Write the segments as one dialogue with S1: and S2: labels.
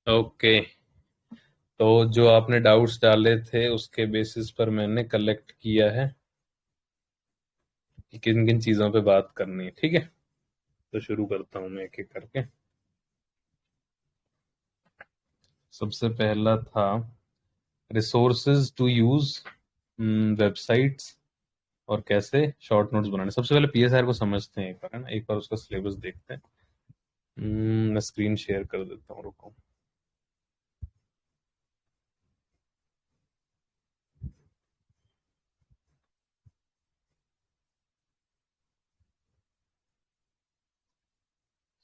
S1: Okay. तो जो आपने डाउट्स डाले थे उसके बेसिस पर मैंने कलेक्ट किया है कि किन किन चीज़ों पे बात करनी है। ठीक है, तो शुरू करता हूँ मैं एक एक करके। सबसे पहला था रिसोर्सेज टू यूज वेबसाइट्स और कैसे शॉर्ट नोट्स बनाने। सबसे पहले पीएसआर को समझते हैं एक बार, है ना, एक बार उसका सिलेबस देखते हैं। मैं स्क्रीन शेयर कर देता हूँ, रुको।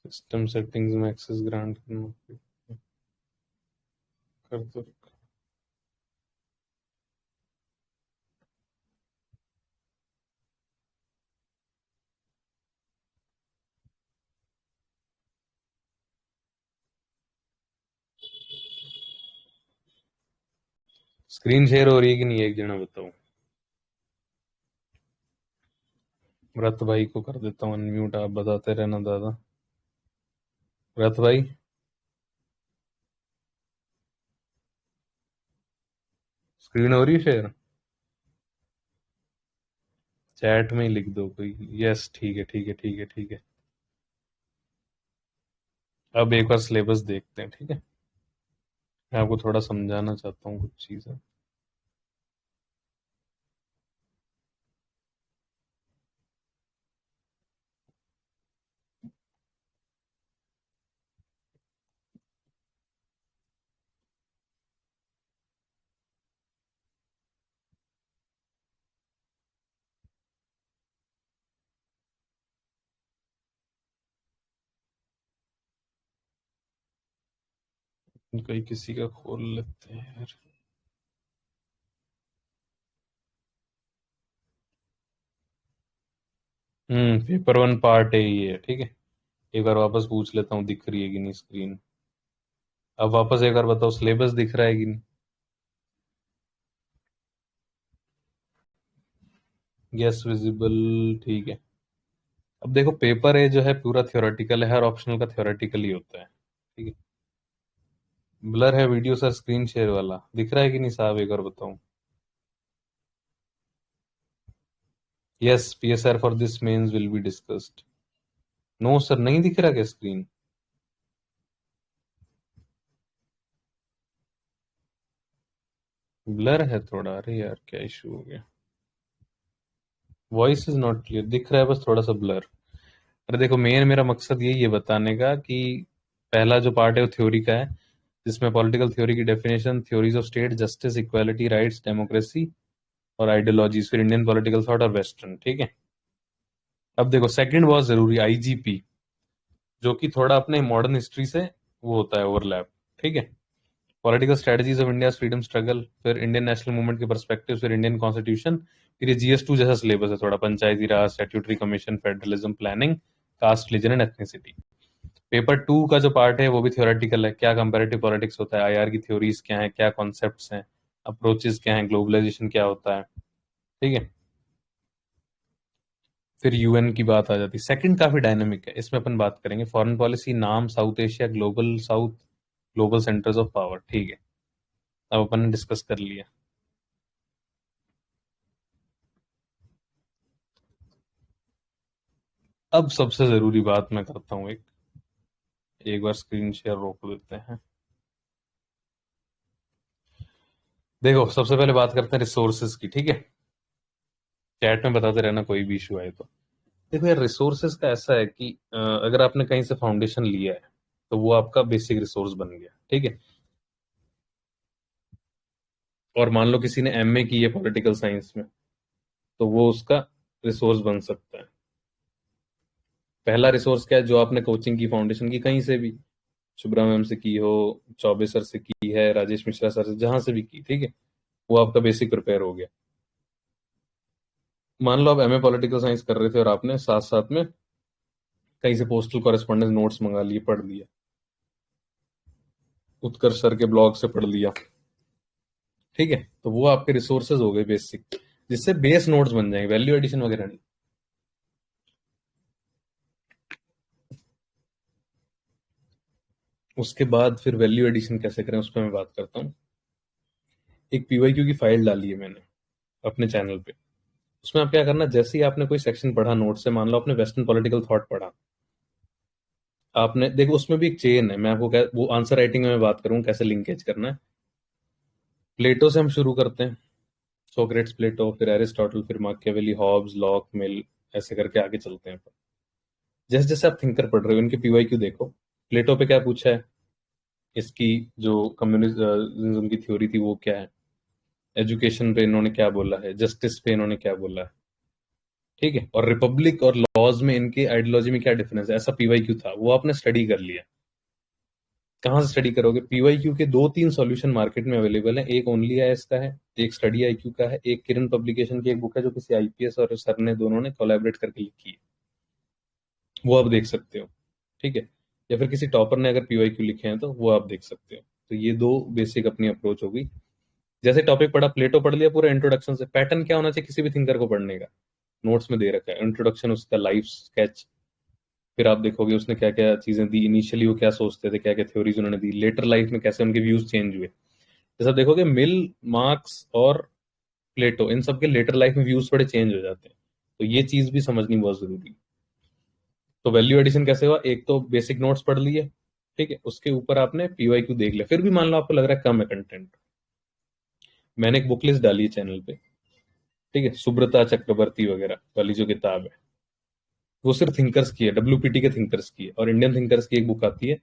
S1: सिस्टम सेटिंग्स में एक्सेस ग्रांट करना कर दो। स्क्रीन शेयर हो रही है कि नहीं, एक जना बताओ। व्रत भाई को कर देता हूँ अनम्यूट, आप बताते रहना दादा। व्रत भाई, स्क्रीन हो रही है शेयर? चैट में ही लिख दो कोई यस। ठीक है, ठीक है, ठीक है, ठीक है। अब एक बार सिलेबस देखते हैं, ठीक है। मैं आपको थोड़ा समझाना चाहता हूँ कुछ चीज़ें। कोई किसी का खोल लेते हैं यार। पेपर वन पार्ट ए ही है, ठीक है। एक बार वापस पूछ लेता हूँ, दिख रही है कि नहीं स्क्रीन। अब वापस एक बार बताओ, सिलेबस दिख रहा है कि नहीं? यस विजिबल, ठीक है। अब देखो, पेपर ए जो है पूरा थ्योरेटिकल है, हर ऑप्शनल का थ्योरेटिकल ही होता है, ठीक है। ब्लर है वीडियो सर, स्क्रीन शेयर वाला दिख रहा है कि नहीं साहब, एक बार बताऊं। Yes, PSR for this mains will be discussed. No sir, नहीं दिख रहा क्या स्क्रीन? ब्लर है थोड़ा, अरे यार क्या इशू हो गया। वॉइस इज नॉट क्लियर, दिख रहा है बस थोड़ा सा ब्लर। अरे देखो, मेरा मकसद यही है बताने का कि पहला जो पार्ट है वो थ्योरी का है, जिसमें पॉलिटिकल थ्योरी की definition, theories of state, justice, equality, rights, democracy और आइडियोलॉजीज, फिर इंडियन पॉलिटिकल थॉट और वेस्टर्न, ठीक है। अब देखो, सेकंड बहुत जरूरी, आईजीपी, जो कि थोड़ा अपने मॉडर्न हिस्ट्री से वो होता है ओवरलैप, ठीक है। Political strategies of India freedom struggle, फिर इंडियन नेशनल मूवमेंट के परस्पेक्टिव, फिर इंडियन कॉन्स्टिट्यूशन। फिर ये जीएस2 जैसा सिलेबस है थोड़ा, Panchayati Raj, statutory commission, federalism, planning, caste, religion and ethnicity. Paper two का जो पार्ट है वो भी थ्योरेटिकल है, क्या कंपैरेटिव पॉलिटिक्स होता है, आईआर की थ्योरीज क्या है, क्या कॉन्सेप्ट्स हैं, अप्रोचेस क्या है, ग्लोबलाइजेशन क्या होता है, ठीक है। फिर यूएन की बात आ जाती है। सेकंड काफी डायनेमिक है, इसमें अपन बात करेंगे फॉरेन पॉलिसी, नाम, south Asia, global south, global centres of power, ठीक है। अब अपन ने डिस्कस कर लिया। अब सबसे जरूरी बात मैं करता हूँ, एक एक बार स्क्रीन शेयर रोक देते हैं। देखो, सबसे पहले बात करते हैं रिसोर्सेज की, ठीक है। चैट में बताते रहना कोई भी इशू आए तो। देखो यार, रिसोर्सेज का ऐसा है कि अगर आपने कहीं से फाउंडेशन लिया है तो वो आपका बेसिक रिसोर्स बन गया, ठीक है। और मान लो किसी ने एमए की है पॉलिटिकल साइंस में, तो वो उसका रिसोर्स बन सकता है। पहला रिसोर्स क्या है? जो आपने कोचिंग की, फाउंडेशन की, कहीं से भी, शुभ्रा मैम से की हो, चौबे सर से की है, राजेश मिश्रा सर से, जहां से भी की, ठीक है। वो आपका बेसिक प्रिपेयर हो गया। मान लो आप एमए पॉलिटिकल साइंस कर रहे थे और आपने साथ साथ में कहीं से पोस्टल कॉरेस्पॉन्डेंस नोट्स मंगा लिए, पढ़ लिया, उत्कर्ष सर के ब्लॉग से पढ़ लिया, ठीक है। तो वो आपके रिसोर्सेज हो गए बेसिक, जिससे बेस नोट्स बन जाएंगे, वैल्यू एडिशन वगैरह नहीं। उसके बाद फिर वैल्यू एडिशन कैसे करें उस पर मैं बात करता हूँ। एक पीवाईक्यू की फाइल डाली है मैंने अपने चैनल पे। उसमें आप क्या करना, जैसे ही आपने कोई सेक्शन पढ़ा नोट से, मान लो आपने वेस्टर्न पॉलिटिकल थॉट पढ़ा, आपने देखो उसमें भी एक चेन है, मैं आपको वो आंसर राइटिंग में मैं बात करूँ कैसे लिंकेज करना है। प्लेटो से हम शुरू करते हैं, सोक्रेट्स, प्लेटो, फिर एरिस्टोटल, फिर माकियावेली, हॉब्स, लॉक, मिल, ऐसे करके आगे चलते हैं। जैसे जैसे आप थिंकर पढ़ रहे हो इनके पीवाईक्यू देखो। प्लेटो पे क्या पूछा है, इसकी जो कम्युनिज्म की थ्योरी थी वो क्या है, एजुकेशन पे इन्होंने क्या बोला है, जस्टिस पे इन्होंने क्या बोला है, ठीक है, और रिपब्लिक और लॉज में इनके आइडियोलॉजी में क्या डिफरेंस है, ऐसा पीवाईक्यू था, वो आपने स्टडी कर लिया। कहाँ से स्टडी करोगे, पीवाईक्यू के दो तीन सॉल्यूशन मार्केट में अवेलेबल है, एक ओनली आईएएस का है, एक स्टडी आईक्यू का है, एक किरण पब्लिकेशन की एक बुक है जो किसी आईपीएस और सर ने दोनों ने कोलैबोरेट करके लिखी है, वो आप देख सकते हो, ठीक है। या फिर किसी टॉपर ने अगर पीवाईक्यू लिखे हैं तो वो आप देख सकते हो। तो ये दो बेसिक अपनी अप्रोच होगी। जैसे टॉपिक पढ़ा, प्लेटो पढ़ लिया पूरा इंट्रोडक्शन से, पैटर्न क्या होना चाहिए किसी भी थिंकर को पढ़ने का, नोट्स में दे रखा है, इंट्रोडक्शन, उसका लाइफ स्केच, फिर आप देखोगे उसने क्या क्या चीजें दी, इनिशियली वो क्या सोचते थे, क्या क्या थ्योरीज उन्होंने दी, लेटर लाइफ में कैसे उनके व्यूज चेंज हुए। जैसा देखोगे मिल, मार्क्स और प्लेटो, इन सब के लेटर लाइफ में व्यूज थोड़े चेंज हो जाते हैं, तो ये चीज भी समझनी बहुत जरूरी है। तो वैल्यू एडिशन कैसे हुआ, एक तो बेसिक नोट्स पढ़ लिए, ठीक है, उसके ऊपर आपने पीवाईक्यू देख लिया, फिर भी मान लो आपको लग रहा है कम है कंटेंट, मैंने एक बुक लिस्ट डाली है चैनल पे, ठीक है, सुब्रता चक्रवर्ती वगैरह वाली जो किताब है, वो सिर्फ थिंकर्स की है, डब्ल्यूपीटी के थिंकर्स की है, और इंडियन थिंकर्स की एक बुक आती है,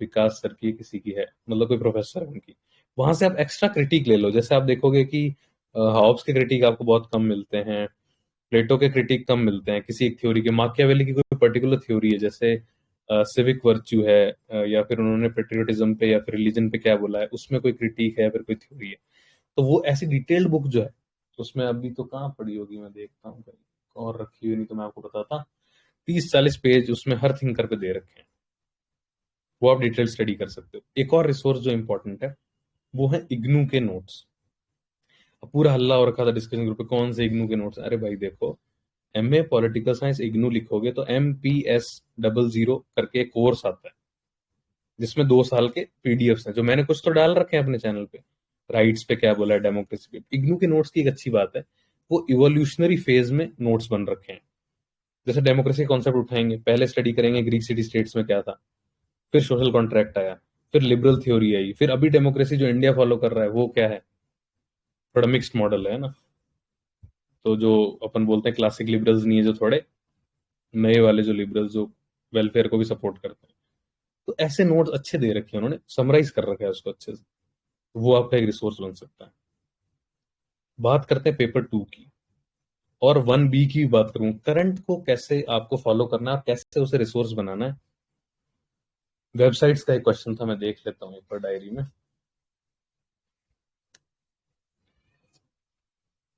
S1: विकास सर की किसी की है, मतलब कोई प्रोफेसर है उनकी। वहां से आप एक्स्ट्रा क्रिटिक ले लो, जैसे आप देखोगे कि हॉब्स के क्रिटिक आपको बहुत कम मिलते हैं, प्लेटो के क्रिटिक कम मिलते हैं किसी एक थ्योरी के, माकियावेली की कोई पर्टिकुलर थ्योरी है जैसे सिविक वर्च्यू है, या फिर उन्होंने पेट्रियोटिज्म पे या फिर रिलीजन पे क्या बोला है, उसमें कोई क्रिटिक है या फिर कोई थ्योरी है, तो वो ऐसी डिटेल्ड बुक जो है, उसमें अभी तो कहाँ पड़ी होगी, मैं देखता हूँ भाई, और रखी हुई नहीं तो मैं आपको बताता। 30-40 पेज उसमें हर थिंकर पे दे रखे हैं, वो आप डिटेल स्टडी कर सकते हो। एक और रिसोर्स जो इंपॉर्टेंट है वो है इग्नू के नोट्स। अब पूरा हल्ला हो रखा था डिस्कशन ग्रुप पे, कौन से इग्नू के नोट्स, अरे भाई देखो, एमए पॉलिटिकल साइंस इग्नू लिखोगे तो MPS00 करके एक कोर्स आता है, जिसमें 2 साल के पीडीएफ्स हैं, जो मैंने कुछ तो डाल रखे हैं अपने चैनल पे, राइट्स पे क्या बोला है, डेमोक्रेसी पे। इग्नू के नोट्स की एक अच्छी बात है, वो इवोल्यूशनरी फेज में नोट्स बन रखे हैं। जैसे डेमोक्रेसी कॉन्सेप्ट उठाएंगे, पहले स्टडी करेंगे ग्रीक सिटी स्टेट्स में क्या था, फिर सोशल कॉन्ट्रैक्ट आया, फिर लिबरल थ्योरी आई, फिर अभी डेमोक्रेसी जो इंडिया फॉलो कर रहा है वो क्या है, थोड़ा मिक्स्ड मॉडल है ना। तो जो अपन बोलते हैं क्लासिक लिबरल्स नहीं है, जो थोड़े नए वाले जो लिबरल्स जो वेलफेयर को भी सपोर्ट करते हैं, तो ऐसे नोट्स अच्छे दे रखे हैं उन्होंने, समराइज कर रखा है उसको अच्छे से, तो वो आपका एक रिसोर्स बन सकता है। बात करते हैं पेपर 2 की, और 1B की भी बात करूं, करंट को कैसे आपको फॉलो करना है और कैसे उसे रिसोर्स बनाना है। वेबसाइट्स का एक क्वेश्चन था, मैं देख लेता हूँ एक बार डायरी में।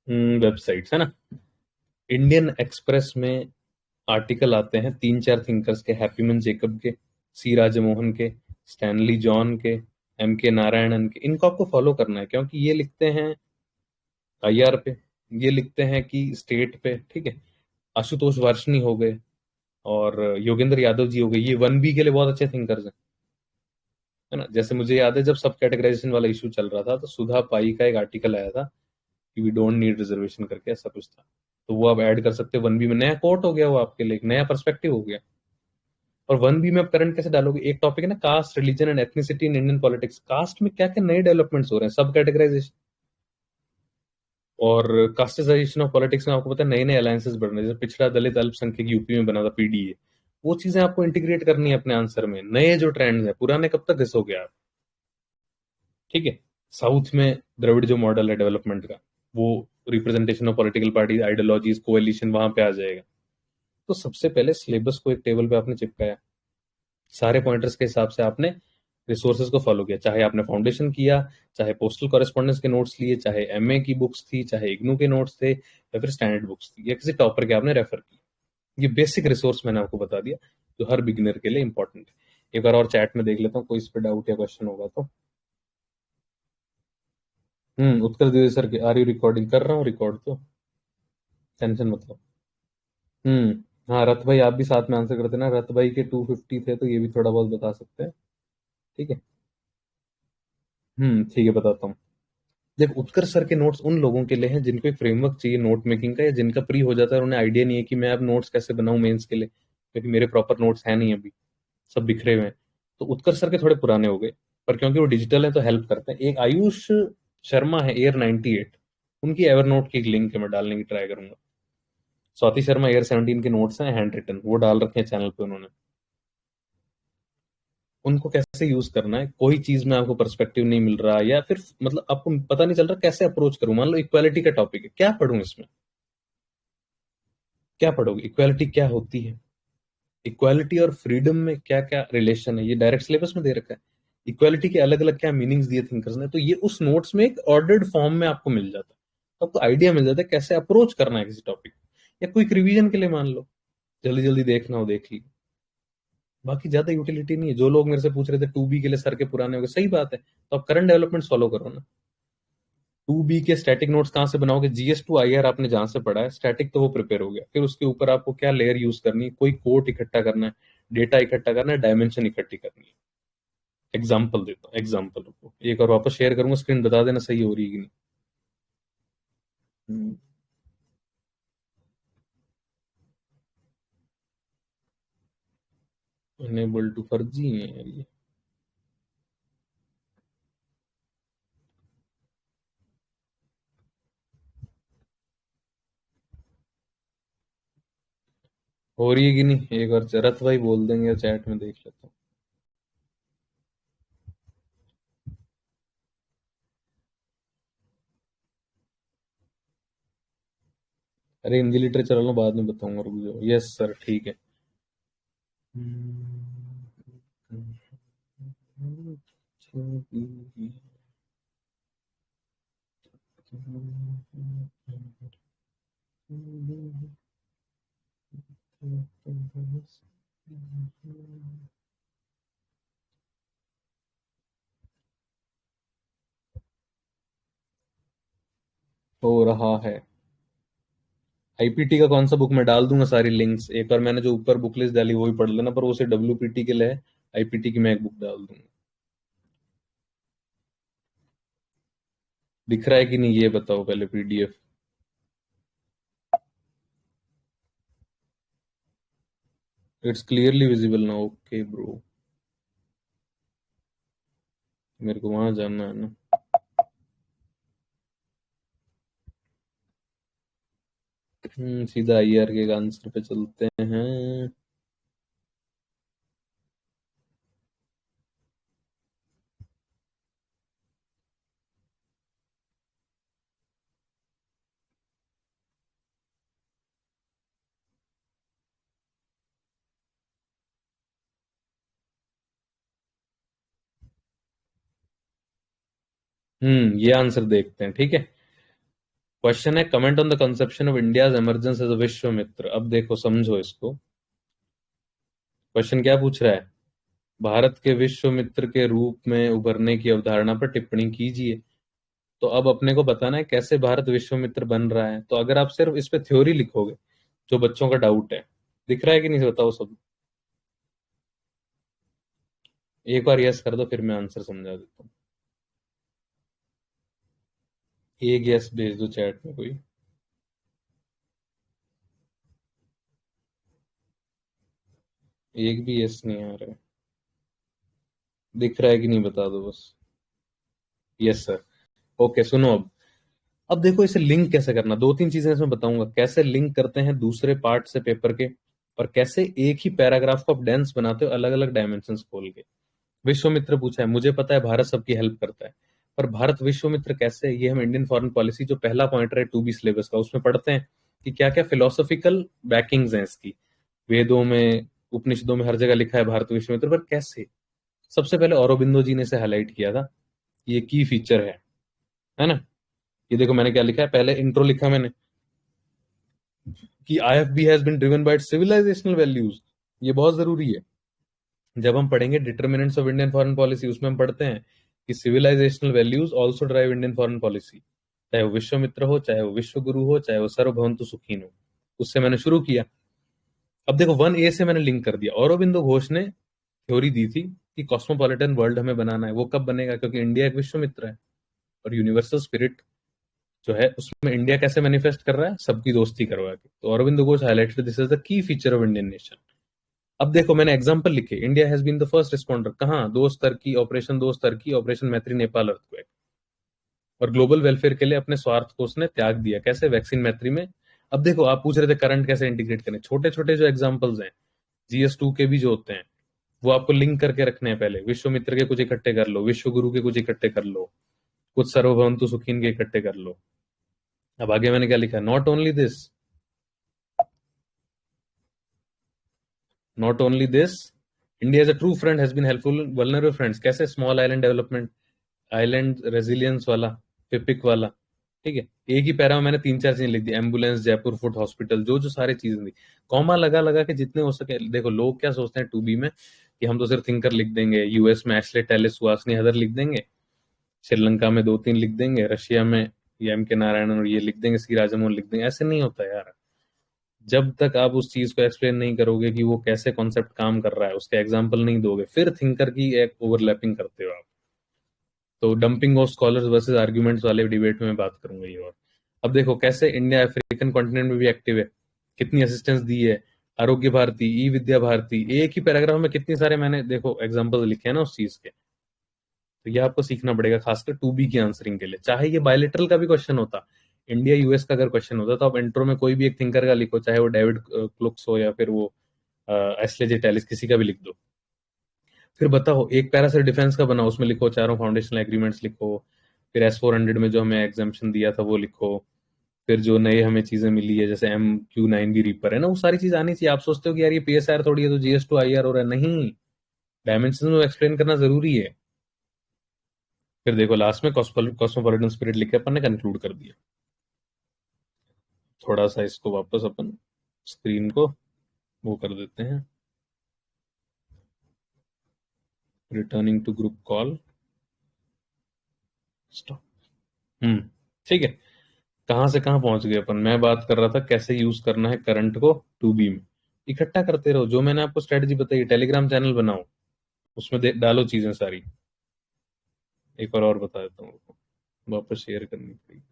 S1: वेबसाइट्स है ना, इंडियन एक्सप्रेस में आर्टिकल आते हैं 3-4 थिंकर्स के, हैप्पीमैन जेकब के, सी राजमोहन के, स्टैनली जॉन के, MK नारायणन के, इनको आपको फॉलो करना है क्योंकि ये लिखते हैं IR पे, ये लिखते हैं कि स्टेट पे, ठीक है। आशुतोष वार्ष्णी हो गए और योगेंद्र यादव जी हो गए, ये 1B के लिए बहुत अच्छे थिंकर्स हैं, है ना। जैसे मुझे याद है जब सब कैटेगराइजेशन वाला इशू चल रहा था तो सुधा पाई का एक आर्टिकल आया था कि वी डोंट नीड रिजर्वेशन करके, ऐसा कुछ था, तो वो आप ऐड कर सकते हो 1B में, नया कोट हो गया वो आपके लिए, एक नया पर्सपेक्टिव हो गया। और 1B में आप करंट कैसे डालोगे, एक टॉपिक है ना, caste, religion and ethnicity in Indian politics, caste में क्या क्या नए डेवलपमेंट्स हो रहे हैं, सब कैटेगराइजेशन और कास्टिजाइजेशन ऑफ पॉलिटिक्स में आपको पता है नए नए अलायंसेस बढ़ रहे हैं, जैसे पिछड़ा दलित अल्पसंख्यक यूपी में बना था PDA, वो चीजें आपको इंटीग्रेट करनी है अपने आंसर में, नए जो ट्रेंड्स हैं, पुराने कब तक घिसोगे आप, ठीक है। साउथ में द्रविड़ जो मॉडल है डेवलपमेंट का, वो representation of political party, ideologies, coalition वहां पे आ जाएगा। तो सबसे पहले सिलेबस को एक टेबल पे आपने चिपकाया, सारे पॉइंटर्स के हिसाब से आपने रिसोर्सेज को फॉलो किया, चाहे आपने फाउंडेशन किया, चाहे पोस्टल कॉरेस्पॉन्डेंस के नोट्स लिए, चाहे MA की बुक्स थी, चाहे इग्नू के नोट्स थे, या फिर स्टैंडर्ड बुक्स थी, या किसी टॉपर के आपने रेफर की। ये बेसिक रिसोर्स मैंने आपको बता दिया जो हर बिगिनर के लिए इंपॉर्टेंट है। एक बार और चैट में देख लेता हूँ, कोई इस पर डाउट या क्वेश्चन होगा तो। उत्तर द्विवेदी सर के, आर यू रिकॉर्डिंग, कर रहा हूँ रिकॉर्ड तो, टेंशन मतलब। हाँ रथ भाई, आप भी साथ में आंसर करते ना, रथ भाई के 250 थे तो ये भी थोड़ा बहुत बता सकते हैं, ठीक है। ठीक है, बताता हूँ। देख, उत्कर्ष सर के नोट्स उन लोगों के लिए हैं जिनको एक फ्रेमवर्क चाहिए नोट मेकिंग का, या जिनका प्री हो जाता है और उन्हें आइडिया नहीं है कि मैं अब नोट्स कैसे बनाऊं मेंस के लिए, क्योंकि मेरे प्रॉपर नोट्स हैं नहीं अभी, सब बिखरे हुए हैं। तो उत्कर्ष सर के थोड़े पुराने हो गए, पर क्योंकि वो डिजिटल है तो हेल्प करते हैं। एक आयुष शर्मा है, एयर 98, उनकी एवर नोट की एक लिंक है, मैं डालने की ट्राई करूंगा। स्वाति शर्मा एयर 17 के नोट्स हैं हैंड रिटन, वो डाल रखे हैं चैनल पे उन्होंने। उनको कैसे यूज करना है, कोई चीज में आपको पर्सपेक्टिव नहीं मिल रहा, या फिर मतलब आपको पता नहीं चल रहा कैसे अप्रोच करूं। मान लो इक्वालिटी का टॉपिक है, क्या पढ़ूं इसमें, क्या पढ़ोगे, इक्वालिटी क्या होती है, इक्वालिटी और फ्रीडम में क्या क्या रिलेशन है, ये डायरेक्ट सिलेबस में दे रखा है। इक्वालिटी के अलग अलग क्या मीनिंग्स दिए थिंकर्स ने, तो ये उस नोट्स में एक ऑर्डर्ड फॉर्म में आपको मिल जाता है। तो आपको आइडिया मिल जाता है कैसे अप्रोच करना है किसी टॉपिक, या क्विक रिवीजन के लिए मान लो, जल्दी जल्दी देखना हो देख ली। बाकी ज्यादा यूटिलिटी नहीं है। जो लोग मेरे से पूछ रहे थे 2B के लिए सर के पुराने हो गए, सही बात है, तो आप करंट डेवलपमेंट फॉलो करो ना। 2B के स्टैटिक नोट्स कहाँ से बनाओगे, GS2 IR आपने जहां से पढ़ा है, स्टैटिक तो वो प्रिपेयर हो गया, फिर उसके ऊपर आपको क्या लेयर यूज करनी है, कोई कोट इकट्ठा करना है, डेटा इकट्ठा करना है, डायमेंशन इकट्ठी करनी है। एग्जाम्पल देता हूँ, एग्जाम्पल रुको एक और वापस शेयर करूंगा स्क्रीन, बता देना सही हो रही है कि नहीं। अनेबल टू, फर्जी है यार ये। हो रही है कि नहीं, एक बार जरत भाई बोल देंगे, चैट में देख लेता हूँ। अरे हिंदी लिटरेचर वालों बाद में बताऊंगा, रुक जाओ। यस सर, ठीक है। हो रहा है। आईपीटी का कौन सा बुक, मैं डाल दूंगा सारी लिंक्स, एक बार मैंने जो ऊपर बुक लिस्ट डाली वही पढ़ लेना, पर वो सिर्फ WPT के लिए है। आईपीटी की मैं एक बुक डाल दूंगा। दिख रहा है कि नहीं ये बताओ पहले, PDF। इट्स क्लियरली विजिबल ना, ओके ब्रो। मेरे को वहां जाना है ना। सीधा IR के आंसर पे चलते हैं। ये आंसर देखते हैं, ठीक है। क्वेश्चन है, comment on the conception of India's emergence as a Vishwamitra. अब देखो समझो इसको, क्वेश्चन क्या पूछ रहा है, भारत के विश्वमित्र के रूप में उभरने की अवधारणा पर टिप्पणी कीजिए। तो अब अपने को बताना है कैसे भारत विश्वमित्र बन रहा है। तो अगर आप सिर्फ इस पे थ्योरी लिखोगे, जो बच्चों का डाउट है, दिख रहा है कि नहीं बताओ सब। एक बार यस कर दो, फिर मैं आंसर समझा देता हूँ। एक यस भेज दो चैट में कोई। एक भी यस नहीं आ रहा है। दिख रहा है कि नहीं बता दो बस। Yes sir. ओके सुनो, अब देखो इसे लिंक कैसे करना, दो तीन चीजें इसमें बताऊंगा, कैसे लिंक करते हैं दूसरे पार्ट से पेपर के, और कैसे एक ही पैराग्राफ को आप डेंस बनाते हो अलग अलग डायमेंशंस खोल के। विश्वमित्र पूछा है, मुझे पता है भारत सबकी हेल्प करता है, पर भारत विश्वमित्र कैसे, ये हम इंडियन फॉरेन पॉलिसी जो पहला पॉइंटर है 2B सिलेबस का, उसमें पढ़ते हैं कि क्या क्या फिलोसॉफिकल बैकिंग्स हैं इसकी। वेदों में, उपनिषदों में, हर जगह लिखा है भारत विश्वमित्र, पर कैसे। सबसे पहले औरोबिंदो जी ने इसे हाईलाइट किया था, ये की फीचर है ना। ये देखो मैंने क्या लिखा है, पहले इंट्रो लिखा मैंने कि IFB has been driven by civilisational values. ये बहुत जरूरी है। जब हम पढ़ेंगे determinants of Indian foreign policy, उसमें हम पढ़ते हैं कि civilisational values also drive Indian foreign policy. चाहे वो विश्वमित्र हो, चाहे वो विश्व गुरु हो, चाहे वो सर्वभवन्तु सुखीन हो। उससे मैंने शुरू किया। अब देखो 1A से मैंने लिंक कर दिया, औरोबिंदो घोष ने थ्योरी दी थी कि कॉस्मोपॉलिटन वर्ल्ड हमें बनाना है। वो कब बनेगा? क्योंकि इंडिया एक विश्व मित्र है, और यूनिवर्सल स्पिरिट जो है उसमें इंडिया कैसे मैनिफेस्ट कर रहा है? सबकी दोस्ती करवा के। तो Aurobindo Ghosh highlighted this is the key feature of Indian nation. अब देखो मैंने एग्जांपल लिखे, India has been the first responder. कहाँ? Dost Turkey, operation Dost Turkey, operation Maitri Nepal earthquake. और ग्लोबल वेलफेयर के लिए अपने स्वार्थ को उसने त्याग दिया। कैसे? वैक्सीन मैत्री में। अब देखो, आप पूछ रहे थे करंट कैसे इंटीग्रेट करें। छोटे छोटे जो एग्जांपल्स हैं GS2 के भी जो होते हैं, वो आपको लिंक करके रखने हैं। पहले विश्व मित्र के कुछ इकट्ठे कर लो, विश्व गुरु के कुछ इकट्ठे कर लो, कुछ सर्वभवंतु सुखीन के इकट्ठे कर लो। अब आगे मैंने क्या लिखा? Not only this, not only this, India as a true friend has been helpful vulnerable friends. कैसे? Small island development, island resilience वाला, पिपिक वाला। ठीक है, एक ही पैरा में मैंने तीन चार चीजें लिख दी, एम्बुलेंस, जयपुर फुट हॉस्पिटल, जो जो सारी चीजें दी, कॉमा लगा लगा के जितने हो सके। देखो लोग क्या सोचते हैं 2B में कि हम तो सिर्फ थिंकर लिख देंगे, यूएस में एशले टेलिस सुहासनी हदर लिख देंगे, श्रीलंका में दो तीन लिख देंगे, रशिया में ये M के नारायणन और ये लिख देंगे, सी राजमोहन लिख देंगे। ऐसे नहीं होता यार। जब तक आप उस चीज को एक्सप्लेन नहीं करोगे कि वो कैसे कॉन्सेप्ट काम कर रहा है, उसके एग्जाम्पल नहीं दोगे, फिर थिंकर की एक ओवरलैपिंग करते हो आप। तो dumping of scholars versus arguments वाले डिबेट में मैं बात करूंगा ये। और अब देखो कैसे इंडिया अफ्रीकन कॉन्टिनेंट में भी एक्टिव है, कितनी असिस्टेंस दी है। आरोग्य भारती, ई विद्या भारती, एक ही पैराग्राफ में कितने सारे मैंने देखो एग्जांपल लिखे हैं ना उस चीज के। तो ये आपको सीखना पड़ेगा, खासकर 2B की आंसरिंग के लिए। चाहे ये बायलेटरल का भी क्वेश्चन होता, इंडिया यूएस का अगर क्वेश्चन होता, तो आप इंट्रो में कोई भी एक थिंकर का लिखो, चाहे वो डेविड क्लुक्स हो या फिर वो एस्ले जे टेलिस, किसी का भी लिख दो। फिर बताओ, एक पैरा सिर्फ डिफेंस का बनाओ, उसमें लिखो चारों फाउंडेशनल एग्रीमेंट्स लिखो, फिर S-400 में जो हमें एग्जाम्पशन दिया था वो लिखो, फिर जो नए हमें चीजें मिली है जैसे MQ-9 भी रीपर है ना, वो सारी चीज आनी चाहिए। आप सोचते हो कि यार ये PSR थोड़ी है तो GS2 IR हो रहा है, नहीं, डायमेंशन को एक्सप्लेन करना जरूरी है। फिर देखो लास्ट में कॉस्मोपॉलिटन स्पिरिट लिख के अपन ने कंक्लूड कर दिया। थोड़ा सा इसको वापस अपन स्क्रीन को वो कर देते हैं, returning to group call, stop. ठीक है, कहाँ से कहाँ पहुंच गए अपन। मैं बात कर रहा था कैसे यूज करना है करंट को 2B में। इकट्ठा करते रहो, जो मैंने आपको स्ट्रेटजी बताई। टेलीग्राम चैनल बनाओ, उसमें डालो चीजें सारी। एक बार और बता देता हूँ, रुको, वापस शेयर करनी पड़ेगी।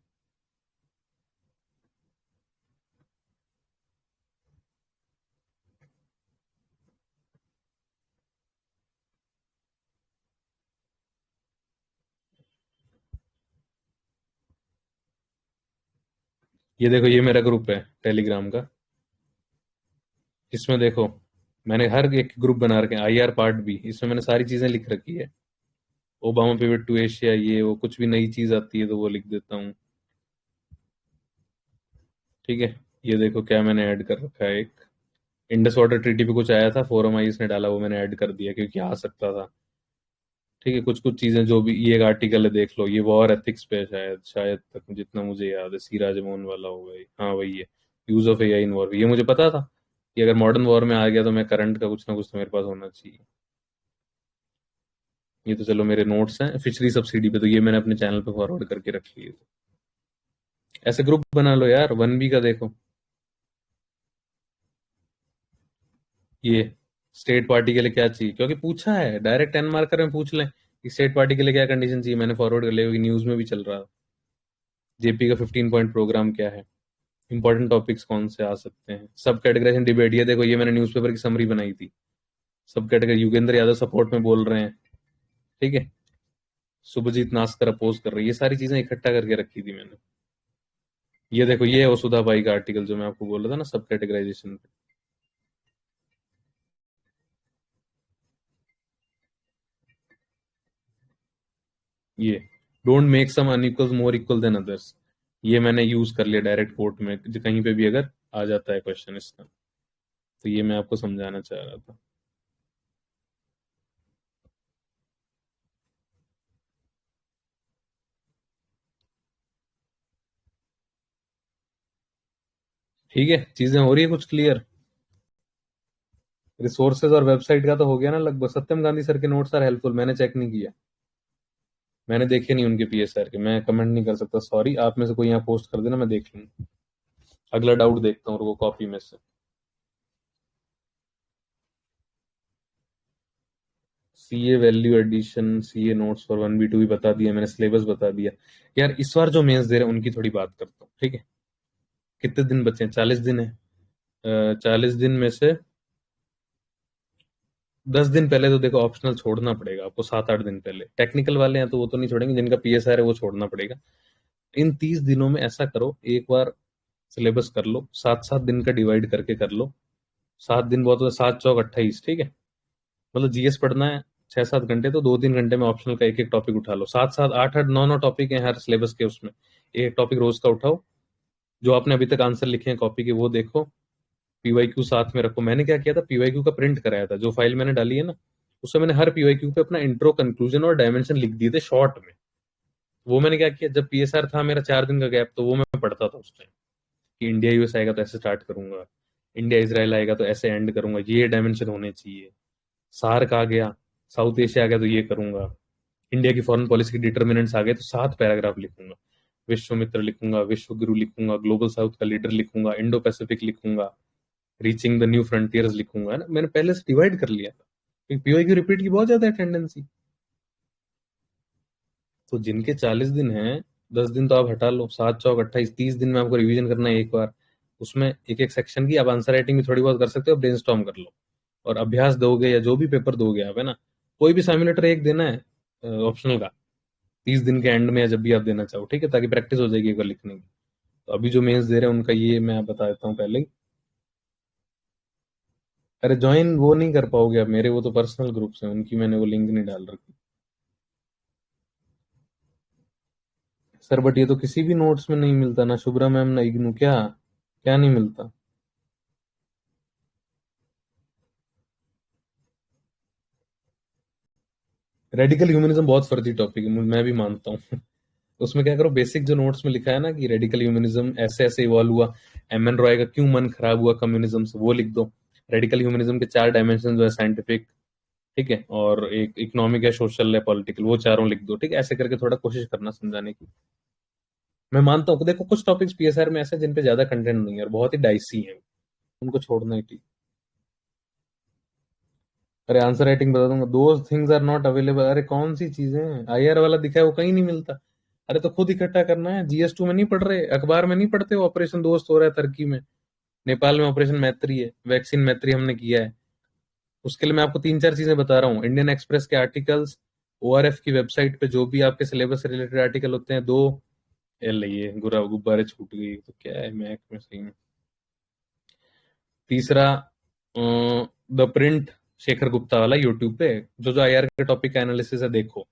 S1: ये देखो, ये मेरा ग्रुप है टेलीग्राम का। इसमें देखो मैंने हर एक ग्रुप बना रखे हैं, IR पार्ट भी, इसमें मैंने सारी चीजें लिख रखी है। ओबामा पिवट टू एशिया, ये वो, कुछ भी नई चीज आती है तो वो लिख देता हूँ। ठीक है, ये देखो क्या मैंने ऐड कर रखा है। एक इंडस वाटर ट्रीटी पे कुछ आया था, फोरम आईज ने डाला, वो मैंने ऐड कर दिया क्योंकि आ सकता था। ठीक है, कुछ कुछ चीजें जो भी, ये एक आर्टिकल है देख लो, ये वॉर एथिक्स पे है, शायद शायद तक जितना मुझे याद है, सी राजमोहन वाला होगा ये। हाँ वही है, use of AI in war. ये मुझे पता था कि अगर मॉडर्न वॉर में आ गया तो मैं करंट का कुछ ना कुछ तो मेरे पास होना चाहिए। ये तो चलो मेरे नोट्स हैं फिशरी सब्सिडी पे, तो ये मैंने अपने चैनल पे फॉरवर्ड करके रख लिए। ऐसे ग्रुप बना लो यार। 1B का देखो, ये स्टेट पार्टी के लिए क्या चाहिए, क्योंकि पूछा है डायरेक्ट 10 मार्कर में पूछ लें कि स्टेट पार्टी के लिए क्या कंडीशन चाहिए, मैंने फॉरवर्ड कर लिया क्योंकि न्यूज में भी चल रहा था। JP का 15 पॉइंट प्रोग्राम क्या है, इंपॉर्टेंट टॉपिक्स कौन से आ सकते हैं, सब कैटेगराइजेशन डिबेट। ये देखो, ये मैंने न्यूज़पेपर की समरी बनाई थी। सब कैटेगरी, युगेंद्र यादव सपोर्ट में बोल रहे हैं, ठीक है, शुभजीत नास्कर अपोज कर रही है, ये सारी चीजें इकट्ठा करके रखी थी मैंने। ये देखो, ये है वसुधा बाई का आर्टिकल जो मैं आपको बोल रहा था ना, सब कैटेगराइजेशन पे। ये don't make some unequals more equal than others, ये मैंने यूज कर लिया डायरेक्ट कोर्ट में, कहीं पे भी अगर आ जाता है क्वेश्चन इसका। तो ये मैं आपको समझाना चाह रहा था। ठीक है, चीजें हो रही है कुछ क्लियर। रिसोर्सेज और वेबसाइट का तो हो गया ना लगभग। सत्यम गांधी सर के नोट्स आर हेल्पफुल, मैंने चेक नहीं किया, मैंने देखे नहीं उनके PSR के, मैं कमेंट नहीं कर सकता, सॉरी। आप में से कोई यहाँ पोस्ट कर देना, मैं देख लूंगा। अगला डाउट देखता हूँ, वो कॉपी में से। CA value addition, CA notes for 1B2 भी बता दिया मैंने, सिलेबस बता दिया। यार इस बार जो मेंस दे रहे हैं उनकी थोड़ी बात करता हूँ, ठीक है। कितने दिन बचे हैं? 40 दिन है। 40 दिन में से 10 दिन पहले तो देखो ऑप्शनल छोड़ना पड़ेगा आपको, 7-8 दिन पहले। टेक्निकल वाले हैं तो वो तो नहीं छोड़ेंगे, जिनका पीएसआर है वो छोड़ना पड़ेगा। इन 30 दिनों में ऐसा करो, एक बार सिलेबस कर लो, 7-7 दिन का डिवाइड करके कर लो। 7 दिन बहुत होता है, 7 चौक 28, ठीक है। मतलब जीएस पढ़ना है 6-7 घंटे, तो 2-3 घंटे में ऑप्शनल का एक एक टॉपिक उठा लो। 7-7 8-8 9-9 टॉपिक है हर सिलेबस के, उसमें एक टॉपिक रोज का उठाओ। जो आपने अभी तक आंसर लिखे हैं कॉपी के वो देखो, पीवाईक्यू साथ में रखो। मैंने क्या किया था, पीवाईक्यू का प्रिंट कराया था, जो फाइल मैंने डाली है ना, उसमें मैंने हर पीवाईक्यू पे अपना इंट्रो, कंक्लूजन और डायमेंशन लिख दिए थे शॉर्ट में। वो मैंने क्या किया, जब पीएसआर था मेरा 4 दिन का गैप, तो वो मैं पढ़ता था उस टाइम, कि इंडिया यूएस आएगा तो ऐसे स्टार्ट करूंगा, इंडिया इसराइल आएगा तो ऐसे एंड करूंगा, ये डायमेंशन होने चाहिए। सार्क आ गया, साउथ एशिया आ गया तो ये करूंगा, इंडिया की फॉरेन पॉलिसी के डिटर्मिनेंट्स आ गए तो 7 पैराग्राफ लिखूंगा। विश्व मित्र लिखूंगा, विश्व गुरु लिखूंगा, ग्लोबल साउथ का लीडर लिखूंगा, इंडो पैसिफिक लिखूंगा, रीचिंग द न्यू फ्रंटियर्स लिखूंगा, है ना। मैंने पहले से डिवाइड कर लिया था, क्योंकि पीवाई की रिपीट की बहुत ज्यादा टेंडेंसी। तो जिनके 40 दिन हैं, 10 दिन तो आप हटा लो, 7 चौक 28, 30 दिन में आपको रिवीजन करना है एक बार। उसमें एक एक सेक्शन की आप आंसर राइटिंग भी थोड़ी बहुत कर सकते हो, ब्रेनस्टॉर्म कर लो। और अभ्यास दोगे या जो भी पेपर दोगे आप, है ना, कोई भी सिमुलेटर एक देना है ऑप्शनल का, 30 दिन के एंड में या जब भी आप देना चाहो, ठीक है, ताकि प्रैक्टिस हो जाएगी एक बार लिखने की। तो अभी जो मेंस दे रहे हैं उनका ये मैं बता देता हूँ पहले ही। अरे ज्वाइन वो नहीं कर पाओगे आप मेरे, वो तो पर्सनल ग्रुप्स हैं उनकी, मैंने वो लिंक नहीं डाल रखी। सर बट ये तो किसी भी नोट्स में नहीं मिलता ना, शुभ्रा मैम ना इग्नू, क्या क्या नहीं मिलता? रेडिकल ह्यूमनिज्म बहुत फर्जी टॉपिक है, मैं भी मानता हूँ। उसमें क्या करो, बेसिक जो नोट्स में लिखा है ना कि रेडिकल ह्यूमनिज्म ऐसे ऐसे इवॉल्व हुआ, एम एन रॉय का क्यों मन खराब हुआ कम्युनिज्म से, वो लिख दो। रेडिकल ह्यूमनिज्म के 4 डायमेंशन जो है, साइंटिफिक, ठीक है, और एक इकोनॉमिक है, सोशल है, पॉलिटिकल, वो चारों लिख दो, ठीक है। ऐसे करके थोड़ा कोशिश करना समझाने की। मैं मानता हूँ, देखो कुछ टॉपिक्स पीएसआर में ऐसे हैं जिन पे ज्यादा कंटेंट नहीं है और बहुत ही डाइसी हैं, उनको छोड़ना ही ठीक। अरे आंसर राइटिंग बता दूंगा, those things are not available. अरे कौन सी चीजें हैं, आईआर वाला दिखा है वो कहीं नहीं मिलता। अरे तो खुद इकट्ठा करना है, जीएस 2 में नहीं पढ़ रहे, अखबार में नहीं पढ़ते हो ऑपरेशन दोस्त हो रहा है तुर्की में, नेपाल में ऑपरेशन मैत्री है, वैक्सीन मैत्री हमने किया है। उसके लिए मैं आपको 3-4 चीजें बता रहा हूँ, इंडियन एक्सप्रेस के आर्टिकल्स, ओआरएफ की वेबसाइट पे जो भी आपके सिलेबस से रिलेटेड आर्टिकल होते हैं, दो। ये गुरा गुब्बारे छूट गई तो क्या है मैक में सही में। तीसरा, द प्रिंट, शेखर गुप्ता वाला यूट्यूब पे, जो जो आईआर के टॉपिक का एनालिसिस है देखो।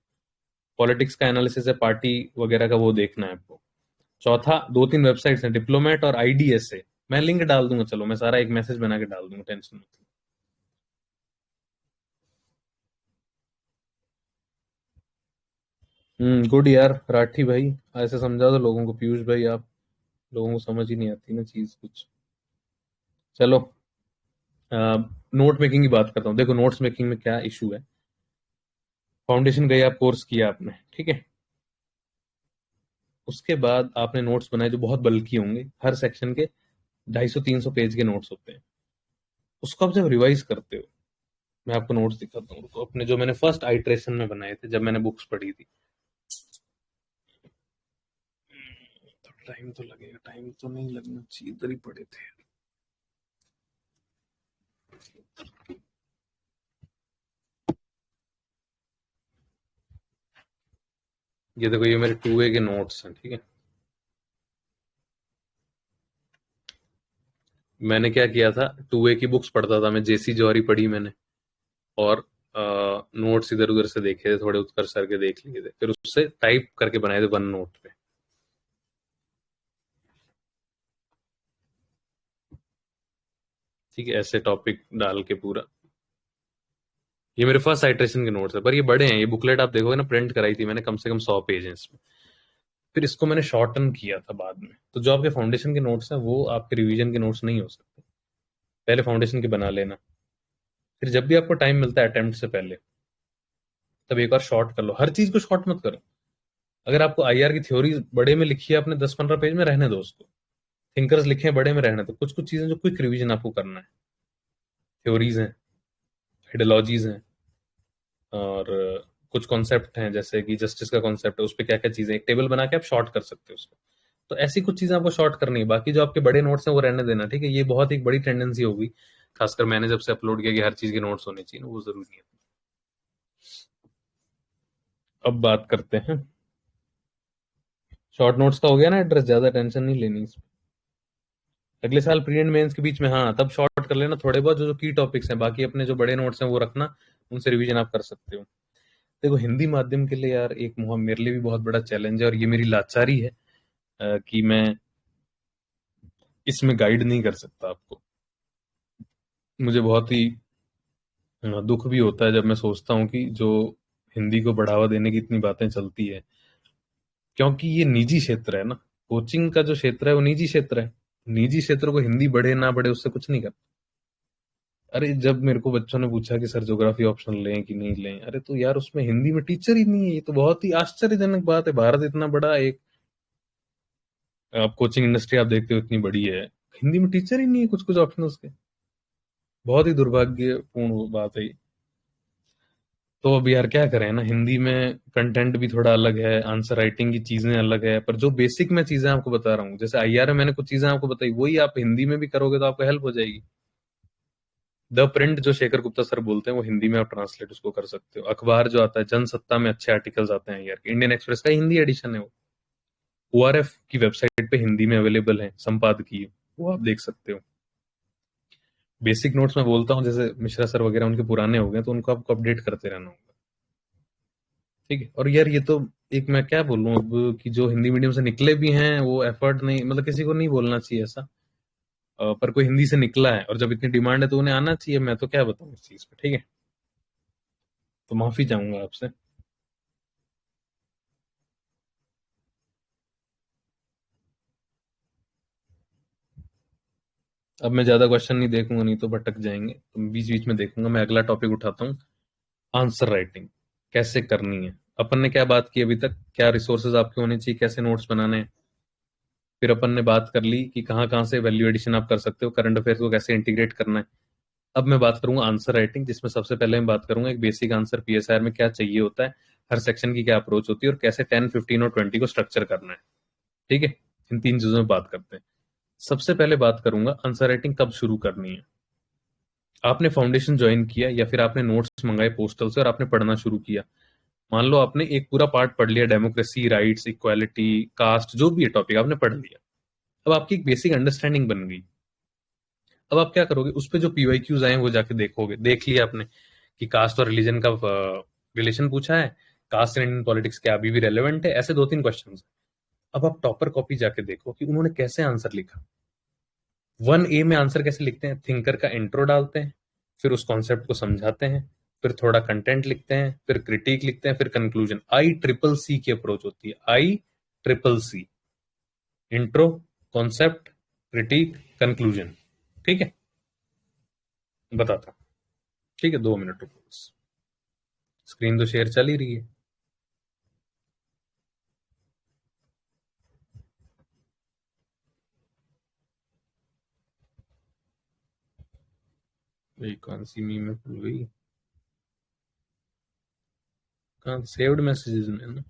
S1: पॉलिटिक्स का एनालिसिस है, पार्टी वगैरह का, वो देखना है आपको। चौथा, 2-3 वेबसाइट्स हैं, डिप्लोमेट और आईडीएस से, मैं लिंक डाल दूंगा, चलो मैं सारा एक मैसेज बना के डाल दूंगा, टेंशन मत लो। गुड यार राठी भाई, ऐसे समझा दो लोगों को, पीयूष भाई आप, लोगों को समझ ही नहीं आती ना चीज कुछ। चलो, नोट मेकिंग की बात करता हूँ। देखो नोट्स मेकिंग में क्या इशू है, फाउंडेशन गए आप, कोर्स किया आपने, ठीक है। उसके बाद आपने नोट्स बनाए जो बहुत बल्कि होंगे, हर सेक्शन के 250-300 पेज के नोट्स होते हैं। उसको आप जब रिवाइज करते हो, मैं आपको नोट्स दिखाता हूँ तो, अपने जो मैंने फर्स्ट आइट्रेशन में बनाए थे जब मैंने बुक्स पढ़ी थी। तो टाइम तो लगेगा, टाइम तो नहीं लगना चाहिए, इधर ही पड़े थे। ये देखो, ये मेरे 2A के नोट्स हैं, ठीक है। मैंने क्या किया था, 2A की बुक्स पढ़ता था मैं, जेसी जौहरी पढ़ी मैंने, और नोट्स इधर उधर से देखे थे, थोड़े उत्कर्ष सर के देख लिए थे, फिर उससे टाइप करके बनाए थे 1 नोट पे। ठीक है, ऐसे टॉपिक डाल के पूरा। ये मेरे फर्स्ट आइट्रेशन के नोट्स है, पर ये बड़े हैं, ये बुकलेट आप देखोगे ना, प्रिंट कराई थी मैंने, कम से कम 100 पेज है इसमें। फिर इसको मैंने शॉर्टन किया था बाद में। तो जो आपके फाउंडेशन के नोट्स हैं वो आपके रिवीजन के नोट्स नहीं हो सकते, पहले फाउंडेशन के बना लेना। फिर जब भी आपको टाइम मिलता है अटेम्प्ट से पहले, तब एक बार शॉर्ट कर लो, हर चीज को शॉर्ट मत करो। अगर आपको आईआर की थ्योरी बड़े में लिखी है आपने 10-15 पेज में, रहने दो उसको। थिंकर्स लिखे हैं बड़े में, रहने दो। कुछ कुछ चीजें जो क्विक रिवीजन आपको करना है, थ्योरीज हैं, आइडियोलॉजीज हैं, और कुछ कॉन्सेप्ट हैं जैसे कि जस्टिस का कॉन्सेप्ट है, उस पर क्या क्या चीजें, एक टेबल बना के आप शॉर्ट कर सकते हो उसको। तो ऐसी कुछ चीजें आपको शॉर्ट करनी है, बाकी जो आपके बड़े नोट्स हैं वो रहने देना, ठीक है। ये बहुत एक बड़ी टेंडेंसी होगी, खासकर मैंने जब से अपलोड किया कि हर चीज के नोट्स होने चाहिए ना, वो जरूरी है। अब बात करते हैं, शॉर्ट नोट्स का हो गया ना एड्रेस, ज्यादा टेंशन नहीं लेनी इसमें। अगले साल प्री एंड मेंस के बीच में, हाँ तब शॉर्ट कर लेना थोड़े बहुत, जो जो की टॉपिक्स हैं, बाकी अपने जो बड़े नोट्स हैं वो रखना, उनसे रिवीजन आप कर सकते हो। देखो हिंदी माध्यम के लिए यार एक मेरे लिए भी बहुत बड़ा चैलेंज है, और ये मेरी लाचारी है कि मैं इसमें गाइड नहीं कर सकता आपको। मुझे बहुत ही दुख भी होता है जब मैं सोचता हूँ कि जो हिंदी को बढ़ावा देने की इतनी बातें चलती है, क्योंकि ये निजी क्षेत्र है ना, कोचिंग का जो क्षेत्र है वो निजी क्षेत्र है। निजी क्षेत्र को हिंदी बढ़े ना बढ़े उससे कुछ नहीं करता। अरे जब मेरे को बच्चों ने पूछा कि सर ज्योग्राफी ऑप्शन लें कि नहीं लें, अरे तो यार उसमें हिंदी में टीचर ही नहीं है, ये तो बहुत ही आश्चर्यजनक बात है। भारत इतना बड़ा एक, आप कोचिंग इंडस्ट्री आप देखते हो इतनी बड़ी है, हिंदी में टीचर ही नहीं है कुछ कुछ ऑप्शन उसके। बहुत ही दुर्भाग्यपूर्ण बात है ये। तो अब यार क्या करें ना, हिंदी में कंटेंट भी थोड़ा अलग है, आंसर राइटिंग की चीजें अलग है, पर जो बेसिक मैं चीजें आपको बता रहा हूँ, जैसे आईआर में मैंने कुछ चीजें आपको बताई, वही आप हिंदी में भी करोगे तो आपको हेल्प हो जाएगी। द प्रिंट जो शेखर गुप्ता सर बोलते हैं वो हिंदी में आप ट्रांसलेट उसको कर सकते हो। अखबार जो आता है जनसत्ता में अच्छे आर्टिकल्स आते हैं यार, इंडियन एक्सप्रेस का हिंदी एडिशन है वो, ओआरएफ की वेबसाइट पे हिंदी में अवेलेबल है संपादकीय, वो आप देख सकते हो। बेसिक नोट्स में बोलता हूँ, जैसे मिश्रा सर वगैरह उनके पुराने हो गए तो उनको आपको अपडेट करते रहना होगा, ठीक है। और यार ये तो एक, मैं क्या बोलूँ अब, कि जो हिंदी मीडियम से निकले भी हैं वो एफर्ट नहीं, मतलब किसी को नहीं बोलना चाहिए ऐसा, पर कोई हिंदी से निकला है और जब इतनी डिमांड है तो उन्हें आना चाहिए, मैं तो क्या बताऊँ इस चीज पे, ठीक है। तो माफी चाहूंगा आपसे। अब मैं ज्यादा क्वेश्चन नहीं देखूंगा, नहीं तो भटक जाएंगे, तो बीच बीच में देखूंगा। मैं अगला टॉपिक उठाता हूँ, आंसर राइटिंग कैसे करनी है। अपन ने क्या बात की अभी तक, क्या रिसोर्सेज आपके होने चाहिए, कैसे नोट्स बनाने हैं। फिर अपन ने बात कर ली कि कहाँ कहाँ से वैल्यू एडिशन आप कर सकते हो, करंट अफेयर्स को कैसे इंटीग्रेट करना है। अब मैं बात करूंगा आंसर राइटिंग, जिसमें सबसे पहले मैं बात करूंगा एक बेसिक आंसर पीएसआर में क्या चाहिए होता है, हर सेक्शन की क्या अप्रोच होती है, और कैसे 10, 15 और 20 को स्ट्रक्चर करना है, ठीक है। इन तीन चीजों में बात करते हैं। सबसे पहले बात करूंगा आंसर राइटिंग कब शुरू करनी है। आपने फाउंडेशन ज्वाइन किया या फिर आपने नोट्स मंगाए पोस्टल से और आपने पढ़ना शुरू किया। मान लो आपने एक पूरा पार्ट पढ़ लिया, डेमोक्रेसी, राइट्स, इक्वालिटी, कास्ट, जो भी है टॉपिक आपने पढ़ लिया। अब आपकी एक बेसिक अंडरस्टैंडिंग बन गई। अब आप क्या करोगे, उस पे जो पीवाईक्यूज आए हैं वो जाके देखोगे। देख लिया आपने कि कास्ट और रिलीजन का रिलेशन पूछा है, कास्ट एंड इंडियन पॉलिटिक्स क्या अभी भी रेलेवेंट है, ऐसे दो तीन क्वेश्चन। अब आप टॉपर कॉपी जाके देखो कि उन्होंने कैसे आंसर लिखा। 1A में आंसर कैसे लिखते हैं, थिंकर का इंट्रो डालते हैं, फिर उस कॉन्सेप्ट को समझाते हैं, फिर थोड़ा कंटेंट लिखते हैं, फिर क्रिटिक लिखते हैं, फिर कंक्लूजन। ICCC की अप्रोच होती है, ICCC, intro, concept, critic, conclusion, ठीक है। बताता हूँ, ठीक है, 2 मिनट रुको बस। स्क्रीन तो शेयर चल ही रही है। भाई कौन सी मीम में भूल गई, कहाँ सेव्ड मैसेजेस में ना।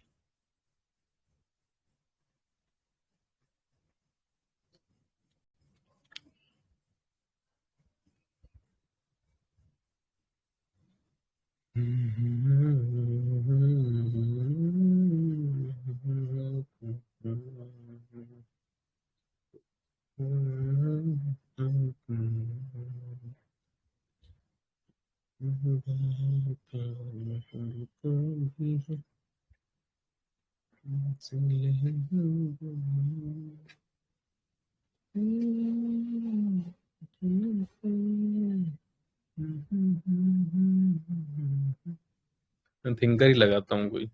S1: थिंकर ही लगाता हूँ कोई।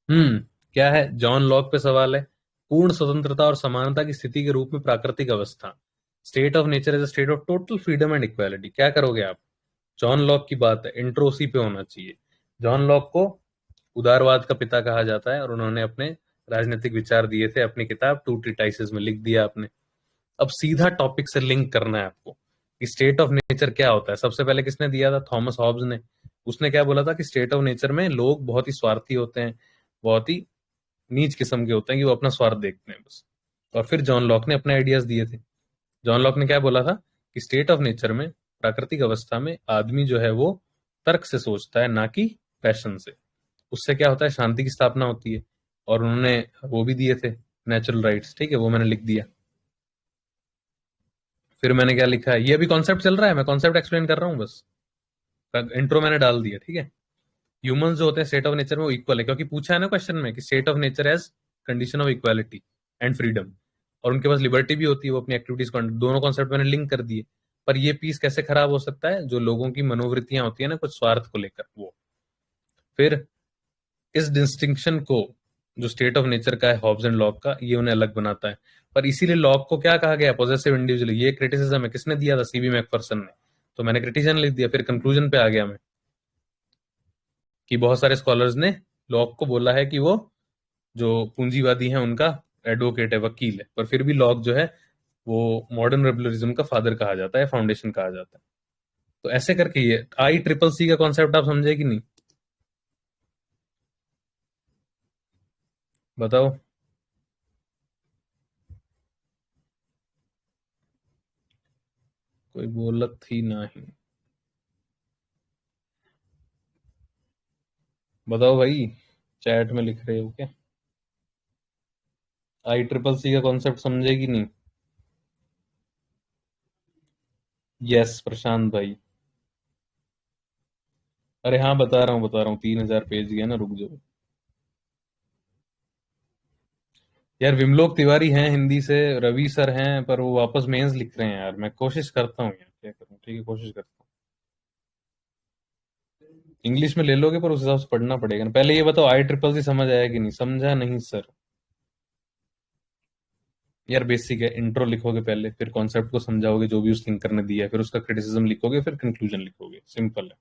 S1: हम्म क्या है, जॉन लॉक पे सवाल है। पूर्ण स्वतंत्रता और समानता की स्थिति के रूप में प्राकृतिक अवस्था, state of nature is a state of total freedom and equality. क्या करोगे आप, जॉन लॉक की बात है, इंट्रो उसी पे होना चाहिए। जॉन लॉक को उदारवाद का पिता कहा जाता है और उन्होंने अपने राजनीतिक विचार दिए थे अपनी किताब टू ट्रीटाइसेस में, लिख दिया आपने। अब सीधा टॉपिक से लिंक करना है आपको, कि स्टेट ऑफ नेचर क्या होता है। सबसे पहले किसने दिया था? थॉमस हॉब्स ने। उसने क्या बोला था कि स्टेट ऑफ नेचर में लोग बहुत ही स्वार्थी होते हैं, बहुत ही नीच किस्म के होते हैं कि वो अपना स्वार्थ देखते हैं बस। और फिर जॉन लॉक ने अपने आइडियाज दिए थे। जॉन लॉक ने क्या बोला था कि स्टेट ऑफ नेचर में, प्राकृतिक अवस्था में, आदमी जो है वो तर्क से सोचता है, ना कि पैशन से। उससे क्या होता है? शांति की स्थापना होती है। और उन्होंने वो भी दिए थे, नेचुरल राइट्स। ठीक है, वो मैंने लिख दिया। फिर मैंने क्या लिखा है, ये अभी कॉन्सेप्ट चल रहा है, मैं कॉन्सेप्ट एक्सप्लेन कर रहा हूँ बस। इंट्रो मैंने डाल दिया, ठीक है। ह्यूमंस जो होते हैं स्टेट ऑफ नेचर में वो इक्वल है, क्योंकि पूछा है ना क्वेश्चन में कि state of nature as condition of equality and freedom. और उनके पास लिबर्टी भी होती है, वो अपनी एक्टिविटीज को, दोनों कॉन्सेप्ट मैंने लिंक कर दिए। पर ये पीस कैसे खराब हो सकता है? जो लोगों की मनोवृत्तियां होती है ना कुछ स्वार्थ को लेकर, वो। फिर इस डिस्टिंक्शन को, जो स्टेट ऑफ नेचर का है हॉब्स एंड लॉक का, ये उन्हें अलग बनाता है। पर इसीलिए लॉक को क्या कहा गया? Possessive individual. ये क्रिटिसिज्म है, किसने दिया था? सीबी मैकफरसन ने। तो मैंने क्रिटिसिजन लिख दिया। फिर कंक्लूजन पे आ गया मैं कि बहुत सारे स्कॉलर्स ने लॉक को बोला है कि वो जो पूंजीवादी हैं उनका एडवोकेट है, वकील है। पर फिर भी लॉक जो है वो मॉडर्न रेबुलरिज्म का फादर कहा जाता है, फाउंडेशन कहा जाता है। तो ऐसे करके ये ICCC का कॉन्सेप्ट आप समझे कि नहीं? बताओ। कोई बोलत ही नहीं। बताओ भाई, चैट में लिख रहे हो क्या? ICCC का कॉन्सेप्ट समझे कि नहीं? यस प्रशांत भाई। अरे हाँ, बता रहा हूँ 3000 पेज गया ना, रुक जाओ। यार विमलोक तिवारी हैं हिंदी से, रवि सर हैं, पर वो वापस मेंस लिख रहे हैं यार। मैं कोशिश करता हूँ यार, क्या करूँ, ठीक है, कोशिश करता हूँ। इंग्लिश में ले लोगे पर उस हिसाब से पढ़ना पड़ेगा ना। पहले ये बताओ, ICCC समझ आया कि नहीं? समझा नहीं सर? यार बेसिक है, इंट्रो लिखोगे पहले, फिर कॉन्सेप्ट को समझाओगे जो भी उस थिंकर ने दिया है, फिर उसका क्रिटिसिज्म लिखोगे, फिर कंक्लूजन लिखोगे। सिंपल है,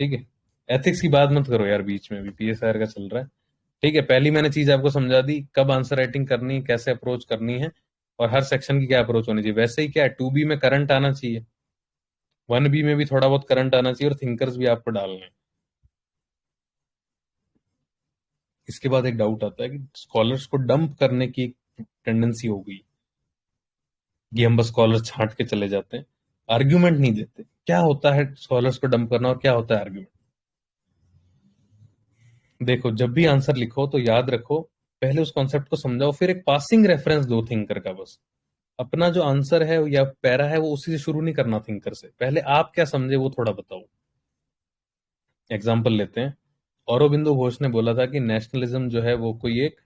S1: ठीक है। एथिक्स की बात मत करो यार बीच में, भी PSR का चल रहा है। ठीक है, पहली मैंने चीज आपको समझा दी, कब आंसर राइटिंग करनी है, कैसे अप्रोच करनी है, और हर सेक्शन की क्या अप्रोच होनी चाहिए। वैसे ही क्या है, 2B में करंट आना चाहिए, 1B में भी थोड़ा बहुत करंट आना चाहिए, और थिंकर्स भी आपको डालने हैं। इसके बाद एक डाउट आता है कि स्कॉलर्स को डंप करने की टेंडेंसी हो गई, कि हम बस स्कॉलर छांट के चले जाते हैं, आर्ग्यूमेंट नहीं देते। क्या होता है स्कॉलर्स को डंप करना, और क्या होता है आर्ग्यूमेंट? देखो, जब भी आंसर लिखो तो याद रखो, पहले उस कॉन्सेप्ट को समझाओ, फिर एक पासिंग रेफरेंस दो थिंकर का बस। अपना जो आंसर है या पैरा है वो उसी से शुरू नहीं करना थिंकर से, पहले आप क्या समझे वो थोड़ा बताओ। एग्जाम्पल लेते हैं। औरोबिंदो घोष ने बोला था कि नेशनलिज्म जो है वो कोई एक,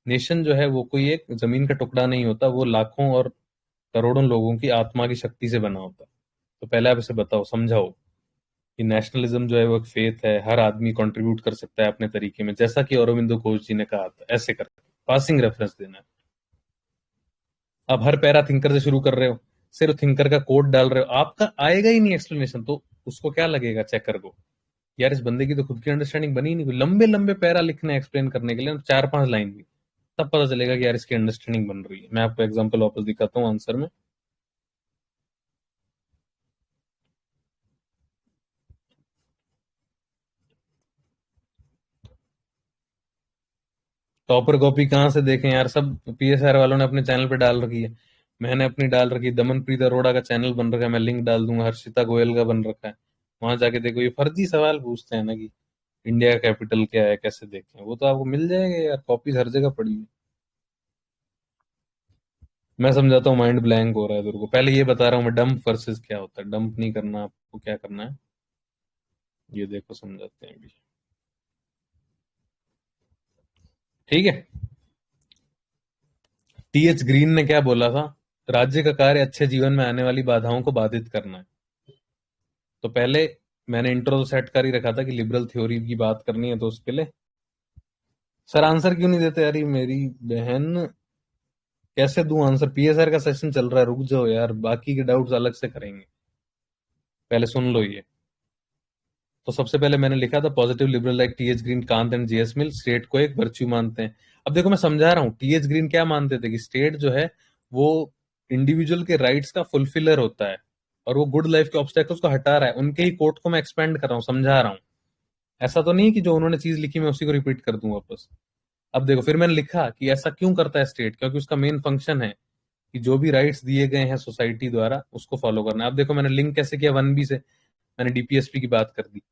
S1: नेशन जो है वो कोई एक जमीन का टुकड़ा नहीं होता, वो लाखों और करोड़ों लोगों की आत्मा की शक्ति से बना होता है। तो पहले आप इसे बताओ, समझाओ कि नेशनलिज्म जो है वो एक फेथ है, हर आदमी कंट्रीब्यूट कर सकता है अपने तरीके में, जैसा कि औरोबिंदो घोष जी ने कहा था। ऐसे कर पासिंग रेफरेंस देना है। आप हर पैरा थिंकर से शुरू कर रहे हो, सिर्फ थिंकर का कोड डाल रहे हो, आपका आएगा ही नहीं एक्सप्लेनेशन, तो उसको क्या लगेगा चेकर को, यार इस बंदे की तो खुद की अंडरस्टैंडिंग बनी ही नहीं। कोई लंबे लंबे पैरा लिखने एक्सप्लेन करने के लिए 4-5 लाइन भी, तब पता चलेगा कि यार इसकी अंडरस्टैंडिंग बन रही है। मैं आपको एग्जांपल वापस दिखाता हूँ आंसर में। टॉपर कॉपी कहाँ से देखें यार, सब PSR वालों ने अपने चैनल पे डाल रखी है, मैंने अपनी डाल रखी है, दमनप्रीत अरोड़ा का चैनल बन रखा है, मैं लिंक डाल दूंगा, हर्षिता गोयल का बन रखा है। वहां जाके देखो, ये फर्जी सवाल पूछते हैं ना कि इंडिया का कैपिटल क्या है, कैसे देखें, वो तो आपको मिल जाएगा यार, कॉपीज हर जगह पड़ी है। मैं समझाता हूँ, माइंड ब्लैंक हो रहा है तेरे को। पहले ये बता रहा हूँ मैं, डंप वर्सेस क्या होता है। डंप नहीं करना आपको, क्या करना है ये देखो, समझाते हैं अभी, ठीक है। TH ग्रीन ने क्या बोला था? राज्य का कार्य अच्छे जीवन में आने वाली बाधाओं को बाधित करना है। तो पहले मैंने इंट्रो तो सेट कर ही रखा था कि लिबरल थ्योरी की बात करनी है, तो उसके लिए सर आंसर क्यों नहीं देते यार, ये मेरी बहन। कैसे दूं आंसर? PSR का सेशन चल रहा है, रुक जाओ यार, बाकी के डाउट्स अलग से करेंगे, पहले सुन लो ये। तो सबसे पहले मैंने लिखा था, positive liberal like TH green, Kant and JS mill state को एक वर्च्यू मानते हैं। अब देखो मैं समझा रहा हूँ, TH ग्रीन क्या मानते थे कि स्टेट जो है वो इंडिविजुअल के राइट्स का फुलफिलर होता है और वो गुड लाइफ के ऑब्स्टेकल्स को हटा रहा है। उनके ही कोट को मैं एक्सपेंड कर रहा हूँ, समझा रहा हूँ। ऐसा तो नहीं है कि जो उन्होंने चीज लिखी मैं उसी को रिपीट कर दूं वापस। अब देखो, फिर मैंने लिखा कि ऐसा क्यों करता है स्टेट, क्योंकि उसका मेन फंक्शन है कि जो भी राइट्स दिए गए हैं सोसाइटी द्वारा उसको फॉलो करना है। अब देखो मैंने लिंक कैसे किया 1B से, मैंने डीपीएसपी की बात कर दी।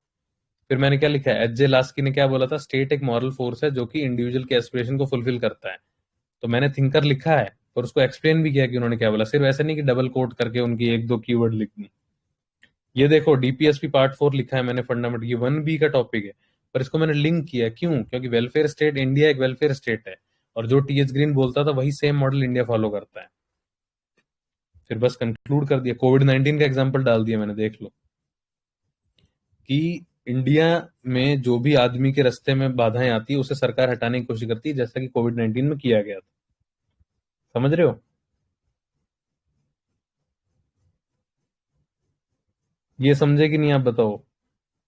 S1: फिर मैंने क्या लिखा है, एच जे लास्की ने क्या बोला था, स्टेट एक मॉरल फोर्स है जो कि इंडिविजुअल के एस्पिरेशन को फुलफिल करता है। तो मैंने थिंकर लिखा है और उसको एक्सप्लेन भी किया कि उन्होंने क्या बोला, सिर्फ ऐसा नहीं कि डबल कोट करके उनकी एक दो कीवर्ड लिख दी। ये देखो डीपीएसपी पार्ट 4 लिखा है मैंने फंडामेंटल, ये 1B का टॉपिक है, पर इसको मैंने लिंक किया क्यों, क्योंकि वेलफेयर स्टेट, इंडिया एक वेलफेयर स्टेट है और जो टीएच ग्रीन बोलता था वही सेम मॉडल इंडिया फॉलो करता है। फिर बस कंक्लूड कर दिया, कोविड-19 का एग्जांपल डाल दिया मैंने, देख लो कि इंडिया में जो भी आदमी के रास्ते में बाधाएं आती है उसे सरकार हटाने की कोशिश करती है, जैसा कि कोविड-19 में किया गया था। समझ रहे हो? ये समझे कि नहीं आप बताओ?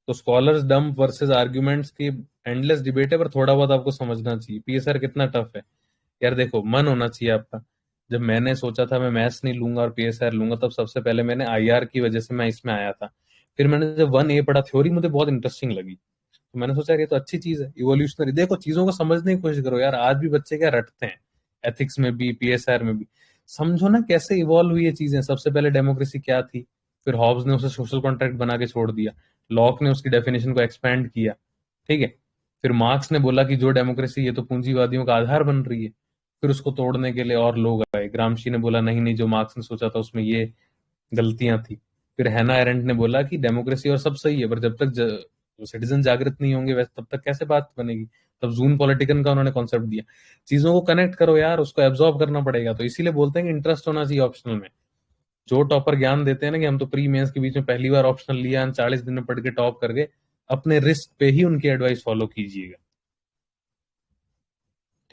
S1: तो स्कॉलर्स डंप वर्सेस आर्ग्यूमेंट्स की एंडलेस डिबेट है, पर थोड़ा बहुत आपको समझना चाहिए पीएसआर कितना टफ है। यार देखो, मन होना चाहिए आपका। जब मैंने सोचा था मैं मैथ्स नहीं लूंगा और पीएसआर लूंगा, तब सबसे पहले मैंने आईआर की वजह से मैं इसमें आया था। फिर मैंने जब 1A पढ़ा, थ्योरी मुझे बहुत इंटरेस्टिंग लगी, तो मैंने सोचा यार ये तो अच्छी चीज है, इवोल्यूशनरी। देखो चीजों को समझने की कोशिश करो यार, आज भी बच्चे क्या रटते हैं, एथिक्स में भी पीएसआर में भी। समझो ना कैसे इवॉल्व हुई ये चीजें। सबसे पहले डेमोक्रेसी क्या थी, फिर हॉब्स ने उसे सोशल कॉन्ट्रैक्ट बना के छोड़ दिया, लॉक ने उसकी डेफिनेशन को एक्सपैंड किया, ठीक है। फिर मार्क्स ने बोला कि जो डेमोक्रेसी ये तो पूंजीवादियों का आधार बन रही है, फिर उसको तोड़ने के लिए और लोग आए। ग्रामशी ने बोला नहीं नहीं, जो मार्क्स ने सोचा था उसमें ये गलतियां थी। फिर हैना एरेंट ने बोला कि डेमोक्रेसी और सब सही है, पर जब तक सिटीजन जागृत नहीं होंगे वैसे तब तक कैसे बात बनेगी। तब जून पॉलिटिकन का उन्होंने कॉन्सेप्ट दिया। चीजों को कनेक्ट करो यार, उसको एब्जॉर्ब करना पड़ेगा। तो इसीलिए बोलते हैं कि इंटरेस्ट होना चाहिए ऑप्शनल में। जो टॉपर ज्ञान देते हैं ना कि हम तो प्री मेंस के बीच में पहली बार ऑप्शनल लिया, 40 दिन में पढ़ के टॉप कर गए, अपने रिस्क पे ही उनकी एडवाइस फॉलो कीजिएगा,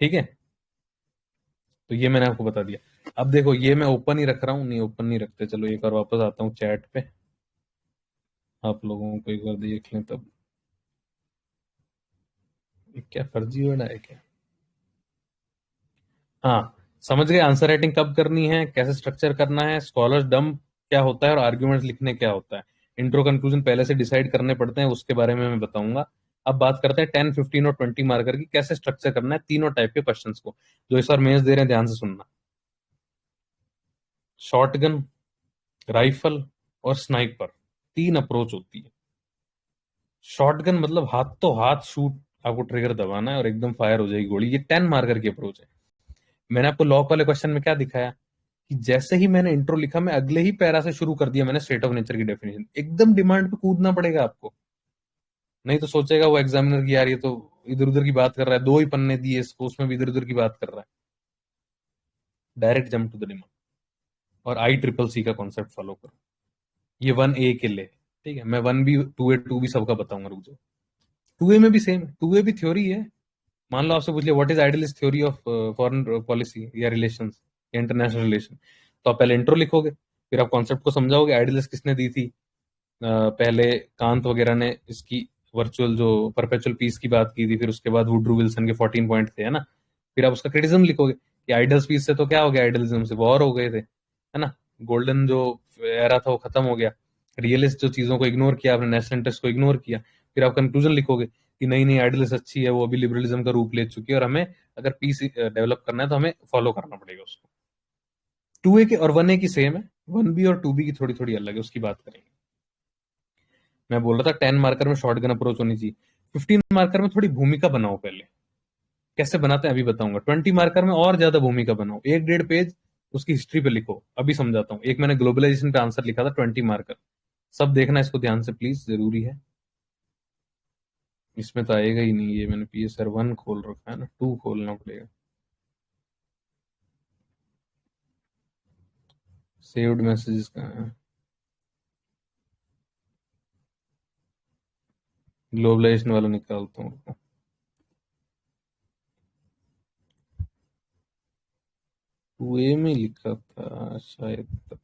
S1: ठीक है। तो ये मैंने आपको बता दिया। अब देखो ये मैं ओपन ही रख रहा हूँ, नहीं ओपन नहीं रखते, चलो एक बार वापस आता हूँ चैट पे, आप लोगों को एक बार देख लें तब। ये क्या फर्जी वर्ड है क्या? हाँ, समझ गए आंसर राइटिंग कब करनी है, कैसे स्ट्रक्चर करना है, स्कॉलर्स डंप क्या होता है और आर्ग्यूमेंट्स लिखने क्या होता है। इंट्रो कंक्लूजन पहले से डिसाइड करने पड़ते हैं, उसके बारे में मैं बताऊंगा। अब बात करते हैं 10, 15 और 20 मार्कर की, कैसे स्ट्रक्चर करना है तीनों टाइप के क्वेश्चंस को। जो इस बार मेंस दे रहे हैं ध्यान से सुनना। शॉटगन, राइफल और स्नाइपर, तीन अप्रोच होती है। शॉटगन मतलब हाथ तो हाथ शूट, आपको ट्रिगर दबाना है और एकदम फायर हो जाएगी गोली, ये 10 मार्कर की अप्रोच है। मैंने आपको लॉक वाले क्वेश्चन में क्या दिखाया कि जैसे ही मैंने इंट्रो लिखा, मैं अगले ही पैरा से शुरू कर दिया मैंने स्टेट ऑफ नेचर की डेफिनेशन। एकदम डिमांड पे कूदना पड़ेगा आपको, नहीं तो सोचेगा वो एग्जामिनर की यार ये तो इधर उधर की बात कर रहा है, दो ही पन्ने दिए इसको, उसमें भी इधर उधर की बात कर रहा है। Direct jump to the demand और ICCC का कॉन्सेप्ट फॉलो करो। ये 1A के लिए, ठीक है। मैं 1B 2A 2B सबका बताऊंगा, रुक जाओ। 2A में भी सेम है, 2A भी थ्योरी है। मान लो आपसे पूछ लिया what is idealist theory of foreign policy या रिलेशंस या इंटरनेशनल रिलेशन, तो आप पहले इंट्रो लिखोगे, फिर आप कॉन्सेप्ट को समझाओगे, आइडियलिस्ट किसने दी थी। पहले कांत वगैरह ने इसकी वर्चुअल जो परपेचुअल पीस की बात की थी, फिर उसके बाद वुड्रू विल्सन के 14 पॉइंट थे, है ना। फिर आप उसका क्रिटिज्म लिखोगे कि आइडल्स पीस से तो क्या हो गया, आइडलिज्म से वॉर हो गए थे, है ना। गोल्डन जो एरा था वो खत्म हो गया, रियलिस्ट जो चीजों को इग्नोर किया आपने, नेशनल इंटरेस्ट को इग्नोर किया। फिर आप कंक्लूजन लिखोगे कि नहीं नहीं, आइडलिस्ट अच्छी है, वो अभी लिबरलिज्म का रूप ले चुकी है और हमें अगर पीस डेवलप करना है तो हमें फॉलो करना पड़ेगा उसको। 2A के और 1A की सेम है, 1B और 2B की थोड़ी थोड़ी अलग है, उसकी बात करेंगे। मैं बोल रहा था 10 मार्कर में शॉटगन अप्रोच होनी चाहिए, 15 मार्कर में थोड़ी भूमिका बनाओ पहले। कैसे बनाते हैं अभी बताऊंगा। 20 मार्कर में और ज्यादा भूमिका बनाओ, 1-1.5 पेज उसकी हिस्ट्री पे लिखो, अभी समझाता हूँ। एक मैंने ग्लोबलाइजेशन पे आंसर लिखा था 20 मार्कर, सब देखना इसको ध्यान से प्लीज, जरूरी है। इसमें तो आएगा ही नहीं, ये मैंने PSR 1 खोल रखा है ना, 2 खोलना पड़ेगा। सेव्ड मैसेजेस का ग्लोबलाइजेशन वाला निकालता हूँ। वे में लिखा था शायद,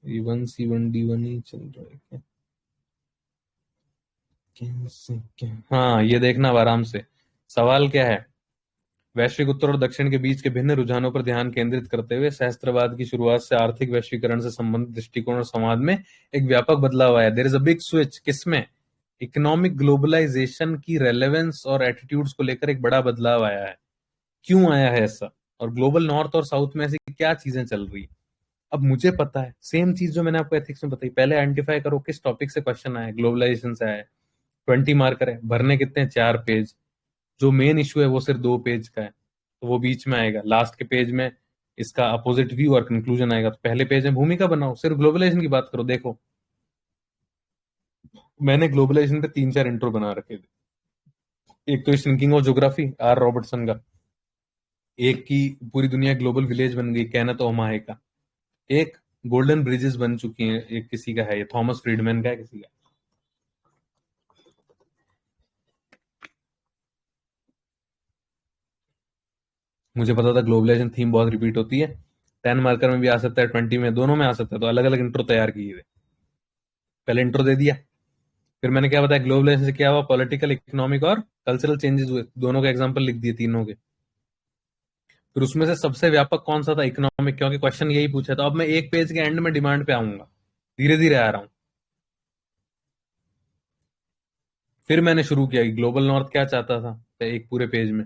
S1: E1C1D1 ही चल रहा है क्या? कैसे क्या, हाँ ये देखना अब आराम से। सवाल क्या है, वैश्विक उत्तर और दक्षिण के बीच के भिन्न रुझानों पर ध्यान केंद्रित करते हुए सहस्त्रवाद की शुरुआत से आर्थिक वैश्वीकरण से संबंधित दृष्टिकोण और समाज में एक व्यापक बदलाव आया। There is a big switch. किसमें? इकोनॉमिक ग्लोबलाइजेशन की रेलेवेंस और एटीट्यूड्स को लेकर एक बड़ा बदलाव आया है। क्यों आया है ऐसा? और ग्लोबल नॉर्थ और साउथ में ऐसी क्या चीजें चल रही? अब मुझे पता है सेम चीज जो मैंने आपको एथिक्स में बताई। पहले आइडेंटिफाई करो किस टॉपिक से क्वेश्चन आया है। ग्लोबलाइजेशन से आया है, 20 मार्कर है, भरने कितने हैं? 4 पेज। जो मेन इशू है वो सिर्फ 2 पेज का है, तो वो बीच में आएगा। लास्ट के पेज में इसका अपोजिट व्यू और कंक्लूजन आएगा। तो पहले पेज में भूमिका बनाओ, सिर्फ ग्लोबलाइजेशन की बात करो। देखो मैंने ग्लोबलाइजेशन पे 3-4 इंट्रो बना रखे थे। एक तो shrinking of geography, R Robertson का। एक की पूरी दुनिया ग्लोबल विलेज बन गई, केनेथ ओमाहे का। एक गोल्डन ब्रिजेस बन चुकी हैं, एक किसी का है, ये थॉमस फ्रीडमैन का है किसी का। मुझे पता था ग्लोबलाइजेशन थीम बहुत रिपीट होती है, 10 मार्कर में भी आ सकता है, 20 में, दोनों में आ सकता है। तो अलग अलग इंट्रो तैयार किए थे। पहले इंट्रो दे दिया, फिर मैंने क्या बताया ग्लोबलाइजेशन से क्या हुआ, पॉलिटिकल, इकोनॉमिक और कल्चरल चेंजेस हुए। दोनों के एग्जांपल लिख दिए, तीनों के। फिर उसमें से सबसे व्यापक कौन सा था? इकोनॉमिक, क्योंकि क्वेश्चन यही पूछा था। अब मैं एक पेज के एंड में डिमांड पे आऊंगा, धीरे धीरे आ रहा हूं। फिर मैंने शुरू किया कि ग्लोबल नॉर्थ क्या चाहता था, एक पूरे पेज में।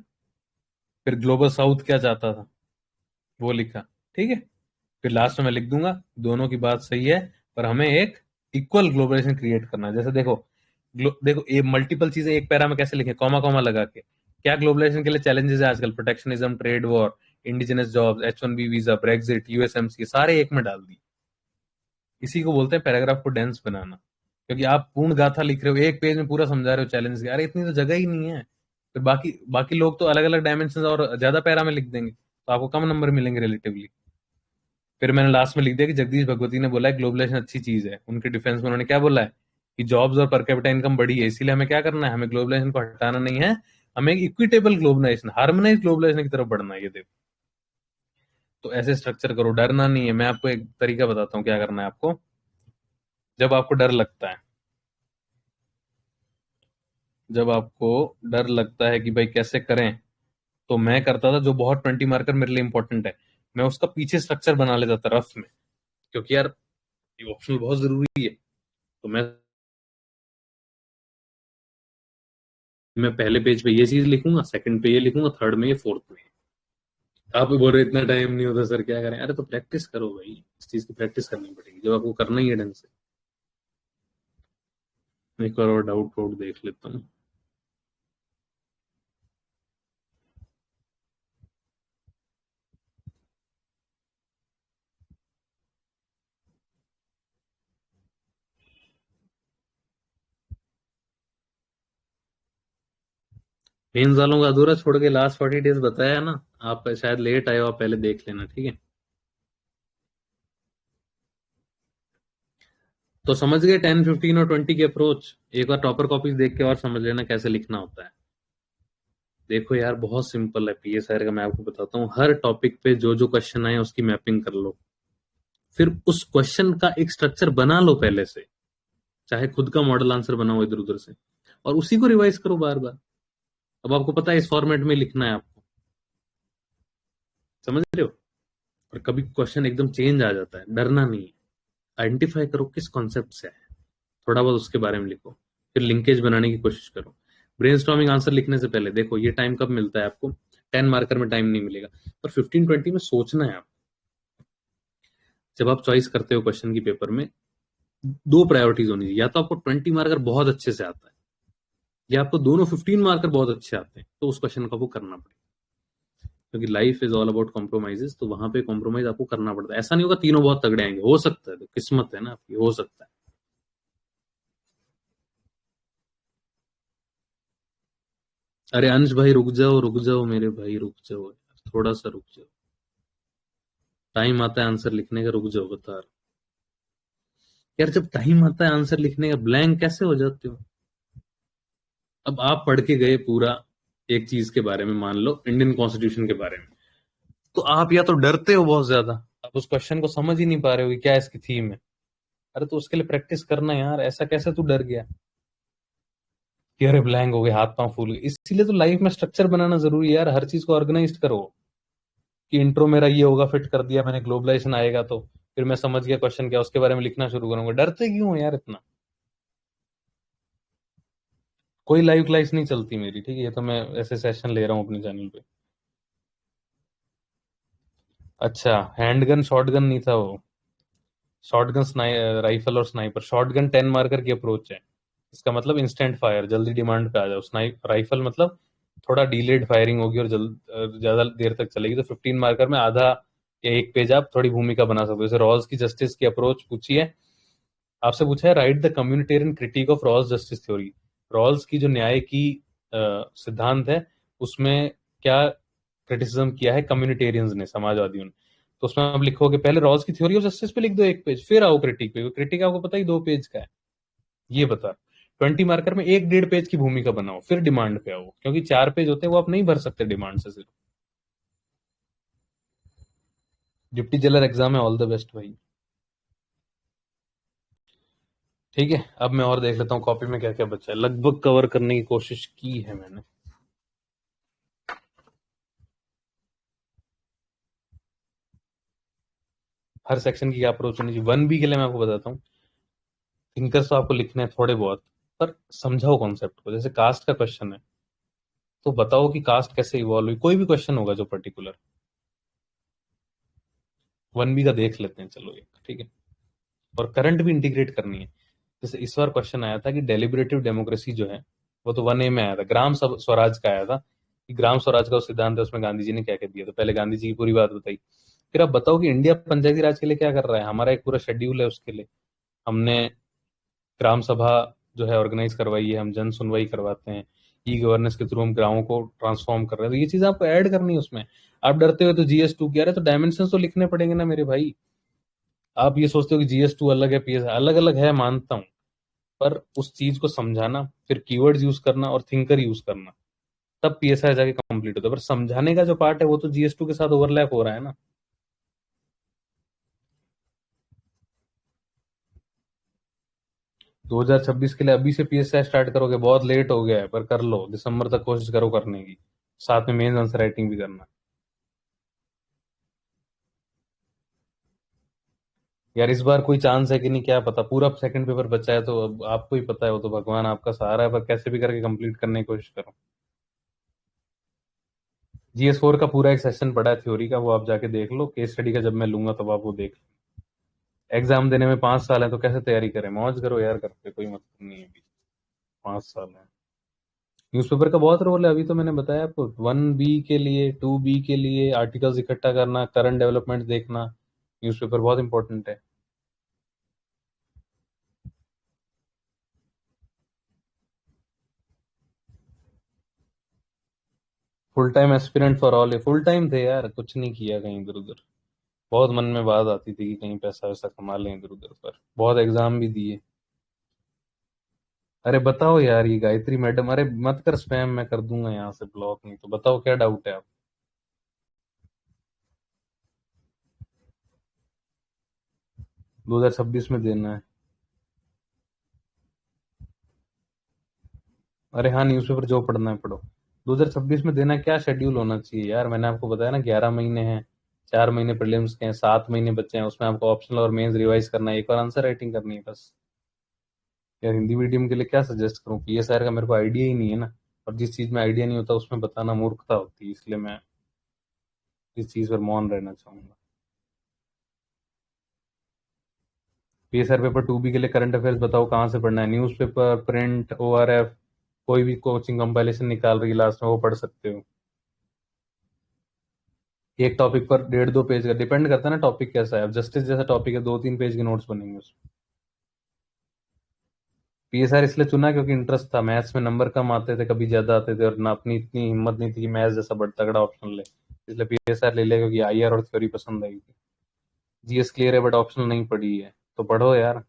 S1: फिर ग्लोबल साउथ क्या चाहता था, वो लिखा। ठीक है। फिर लास्ट में मैं लिख दूंगा दोनों की बात सही है, पर हमें एक इक्वल ग्लोबलाइजेशन क्रिएट करना है। जैसे देखो देखो ये मल्टीपल चीजें एक पैरा में कैसे लिखे, कॉमा कॉमा लगा के। क्या ग्लोबलाइजेशन के लिए चैलेंजेस है आजकल? Protectionism, trade war, indigenous jobs, H1B visa, Brexit, USMC, सारे एक में डाल दी। इसी को बोलते हैं पैराग्राफ को डेंस बनाना। क्योंकि आप पूर्ण गाथा लिख रहे हो, एक पेज में पूरा समझा रहे हो चैलेंज के, अरे इतनी तो जगह ही नहीं है। फिर बाकी बाकी लोग तो अलग अलग डायमेंशन और ज्यादा पैरा में लिख देंगे, तो आपको कम नंबर मिलेंगे रिलेटिवली। फिर मैंने लास्ट में लिख दिया कि जगदीश भगवती ने बोला है ग्लोबलाइजेशन अच्छी चीज है। उनके डिफेंस में उन्होंने क्या बोला है कि जॉब्स और पर कैपिटा इनकम बढ़ी है, इसीलिए हमें क्या करना है, हमें ग्लोबलाइजेशन को हटाना नहीं है, हमें इक्विटेबल ग्लोबलाइजेशन, हार्मोनाइज ग्लोबलाइजेशन की तरफ बढ़ना है। ये देखो, तो ऐसे स्ट्रक्चर करो, डरना नहीं है। मैं आपको एक तरीका बताता हूँ क्या करना है आपको। जब आपको डर लगता है, जब आपको डर लगता है कि भाई कैसे करें, तो मैं करता था जो बहुत 20 मार्कर मेरे लिए इंपॉर्टेंट है, मैं उसका पीछे स्ट्रक्चर बना लेता था रफ में। क्योंकि यार ये ऑप्शनल बहुत जरूरी है। तो मैं पहले पेज पे ये चीज लिखूंगा, सेकंड पे ये लिखूंगा, थर्ड में ये, फोर्थ में। आप बोल रहे इतना टाइम नहीं होता सर, क्या करें? अरे तो प्रैक्टिस करो भाई, इस चीज की प्रैक्टिस करनी पड़ेगी जब आपको करना ही है ढंग से। एक बार और डाउट वाउट देख लेता हूँ। मेंस वालों का अधूरा छोड़ के लास्ट 40 डेज बताया ना। आप शायद लेट आए हो, आप पहले देख लेना, ठीक है? तो समझ गए 10, 15 और 20 की अप्रोच। एक बार टॉपर कॉपीज देख के और समझ लेना कैसे लिखना होता है। देखो यार बहुत सिंपल है PSR का, मैं आपको बताता हूँ। हर टॉपिक पे जो जो क्वेश्चन आए उसकी मैपिंग कर लो, फिर उस क्वेश्चन का एक स्ट्रक्चर बना लो पहले से, चाहे खुद का मॉडल आंसर बनाओ इधर उधर से, और उसी को रिवाइज करो बार बार। अब आपको पता है इस फॉर्मेट में लिखना है आपको, समझ रहे हो? और कभी क्वेश्चन एकदम चेंज आ जाता है, डरना नहीं है। आइडेंटिफाई करो किस कॉन्सेप्ट से है, थोड़ा बहुत उसके बारे में लिखो, फिर लिंकेज बनाने की कोशिश करो। ब्रेनस्टॉर्मिंग आंसर लिखने से पहले देखो ये टाइम कब मिलता है आपको, 10 मार्कर में टाइम नहीं मिलेगा, पर 15-20 में सोचना है आप। जब आप चॉइस करते हो क्वेश्चन की पेपर में, दो प्रायोरिटीज होनी चाहिए, या तो आपको 20 मार्कर बहुत अच्छे से आता है, या आपको दोनों 15 मार्कर बहुत अच्छे आते हैं, तो उस क्वेश्चन का वो करना पड़ेगा। क्योंकि life is all about compromises, तो वहां पे कॉम्प्रोमाइज आपको करना पड़ता है। ऐसा नहीं होगा तीनों बहुत तगड़े आएंगे, हो सकता है, तो किस्मत है ना आपकी, हो सकता है। अरे अंश भाई रुक जाओ मेरे भाई, रुक जाओ यार, थोड़ा सा रुक जाओ। टाइम आता है आंसर लिखने का, रुक जाओ, बता रहा हूं। यार जब टाइम आता है आंसर लिखने का, ब्लैंक कैसे हो जाते हो? अब आप पढ़ के गए पूरा एक चीज के बारे में, मान लो इंडियन कॉन्स्टिट्यूशन के बारे में, तो आप या तो डरते हो बहुत ज्यादा, आप उस क्वेश्चन को समझ ही नहीं पा रहे हो कि क्या इसकी थीम है। अरे तो उसके लिए प्रैक्टिस करना यार, ऐसा कैसे तू डर गया? कि अरे ब्लैंक हो गए, हाथ पांव फूल गए। इसीलिए तो लाइफ में स्ट्रक्चर बनाना जरूरी है यार, हर चीज को ऑर्गेनाइज करो। कि इंट्रो मेरा ये होगा, फिट कर दिया मैंने, ग्लोबलाइजेशन आएगा तो फिर मैं समझ गया क्वेश्चन क्या, उसके बारे में लिखना शुरू करूंगा। डरते क्यों हो यार इतना? कोई लाइव क्लास नहीं चलती मेरी, ठीक है? ये तो मैं ऐसे सेशन ले रहा हूँ अपने चैनल पे। अच्छा, हैंडगन शॉटगन नहीं था वो। शॉटगन राइफल और स्नाइपर। शॉटगन 10 मार्कर की अप्रोच है। इसका मतलब इंस्टेंट फायर, जल्दी डिमांड पे आ जाओ। राइफल मतलब थोड़ा डिलेड फायरिंग होगी और ज्यादा देर तक चलेगी। तो 15 मार्कर में आधा या एक पेज आप थोड़ी भूमिका बना सकते हो। जैसे रॉल्स की जस्टिस की अप्रोच पूछी है, आपसे पूछा है write the communitarian critique of Rawls justice theory. Rawls की जो न्याय की सिद्धांत है, उसमें क्या क्रिटिसिज्म किया है कम्युनिटेरियंस ने, समाजवादियों ने। तो उसमें आप लिखोगे, पहले रॉल्स की थ्योरी ऑफ जस्टिस पे लिख दो एक पेज, फिर आओ क्रिटिक पे। क्रिटिक आपको पता ही 2 पेज का है। ये बता, 20 मार्कर में 1-1.5 पेज की भूमिका बनाओ, फिर डिमांड पे आओ, क्योंकि 4 पेज होते हैं वो आप नहीं भर सकते डिमांड से सिर्फ। डिप्टी जेलर एग्जाम है, ऑल द बेस्ट भाई। ठीक है, अब मैं और देख लेता हूँ कॉपी में क्या क्या बचा है। लगभग कवर करने की कोशिश की है मैंने। हर सेक्शन की क्या अप्रोच होनी चाहिए। 1B के लिए मैं आपको बताता हूँ, थिंकर्स तो आपको लिखने हैं थोड़े बहुत, पर समझाओ कॉन्सेप्ट को। जैसे कास्ट का क्वेश्चन है, तो बताओ कि कास्ट कैसे इवॉल्व हुई। कोई भी क्वेश्चन होगा जो पर्टिकुलर, 1B का देख लेते हैं चलो एक, ठीक है? और करंट भी इंटीग्रेट करनी है। जैसे इस बार क्वेश्चन आया था कि डेलिबरेटिव डेमोक्रेसी जो है, वो तो 1A में आया था। स्वराज का आया था कि ग्राम स्वराज का सिद्धांत है, उसमें गांधी जी ने क्या क्या दिया। तो पहले गांधी जी की पूरी बात बताई। फिर आप बताओ कि इंडिया पंचायती राज के लिए क्या कर रहा है। हमारा एक पूरा शेड्यूल है उसके लिए। हमने ग्राम सभा जो है ऑर्गेनाइज करवाई है, हम जन सुनवाई करवाते हैं, ई गवर्नेंस के थ्रू हम गांवों को ट्रांसफॉर्म कर रहे हैं। तो ये चीज आपको ऐड करनी है उसमें। आप डरते हो तो GS2 क्या रहे, तो डायमेंशन तो लिखने पड़ेंगे ना मेरे भाई। आप ये सोचते हो कि GS2 अलग है, PS अलग अलग है, मानता हूँ। पर उस चीज को समझाना, फिर कीवर्ड्स यूज करना और थिंकर यूज करना, तब PSI जाके कंप्लीट होता है। पर समझाने का जो पार्ट है वो तो GS2 के साथ ओवरलैप हो रहा है ना। 2026 के लिए अभी से PSI स्टार्ट करोगे बहुत लेट हो गया है, पर कर लो, दिसंबर तक कोशिश करो करने की। साथ में मेंस आंसर राइटिंग भी करना। यार इस बार कोई चांस है कि नहीं क्या पता, पूरा सेकंड पेपर बचा है, तो अब आपको ही पता है, वो तो भगवान आपका सहारा है। पर कैसे भी करके कंप्लीट करने की कोशिश करो। GS4 का पूरा एक सेशन पड़ा है थ्योरी का, वो आप जाके देख लो। केस स्टडी का जब मैं लूंगा तब आप वो देख लो। एग्जाम देने में 5 साल है, तो कैसे तैयारी करें? मौज करो यार, करते कोई मतलब नहीं है अभी। 5 साल है। न्यूज़पेपर का बहुत रोल है, अभी तो मैंने बताया आपको। 1B के लिए, 2B के लिए आर्टिकल्स इकट्ठा करना, करंट डेवलपमेंट देखना, न्यूज़पेपर बहुत इंपॉर्टेंट है। Full time aspirant for all, full time थे यार, कुछ नहीं किया कहीं इधर उधर। बहुत मन में बात आती थी कि कहीं पैसा वैसा कमा लें इधर उधर, पर बहुत एग्जाम भी दिए। अरे बताओ यार, ये गायत्री मैडम, अरे मत कर स्पैम, मैं कर दूंगा यहाँ से ब्लॉक। नहीं तो बताओ क्या डाउट है आप? 2026 में देना है। अरे हाँ, न्यूज़पेपर जो पढ़ना है पढ़ो। 2026 में देना क्या शेड्यूल होना चाहिए यार? मैंने आपको बताया ना, 11 महीने हैं, 4 महीने प्रीलिम्स के हैं, 7 महीने बच्चे हैं। उसमें आपको ऑप्शनल और मेंस रिवाइज करना है, एक और आंसर राइटिंग करनी है बस। यार हिंदी मीडियम के लिए क्या सजेस्ट करूँ? PSR का मेरे को आइडिया ही नहीं है ना। और जिस चीज में आइडिया नहीं होता उसमें बताना मूर्खता होती है, इसलिए मैं इस चीज पर मौन रहना चाहूंगा। PSR पेपर 2B के लिए करंट अफेयर्स बताओ कहाँ से पढ़ना है। न्यूज़पेपर, प्रिंट, ORF, कोई भी कोचिंग कंपाइलेशन निकाल रही लास्ट में, वो पढ़ सकते हो। एक टॉपिक पर 1.5-2 पेज का डिपेंड करता है ना, टॉपिक कैसा है। अब जस्टिस जैसा टॉपिक है, 2-3 पेज के नोट्स बनेंगे उसमें। PSR इसलिए चुना क्योंकि इंटरेस्ट था, मैथ्स में नंबर कम आते थे, कभी ज्यादा आते थे, और ना अपनी इतनी हिम्मत नहीं थी कि मैथ्स जैसा बड़ा तगड़ा ऑप्शन ले। इसलिए PSR ले लिया, क्योंकि IR और थ्योरी पसंद आई थी। GS क्लियर है बट ऑप्शनल नहीं पढ़ी है, तो पढ़ो यार।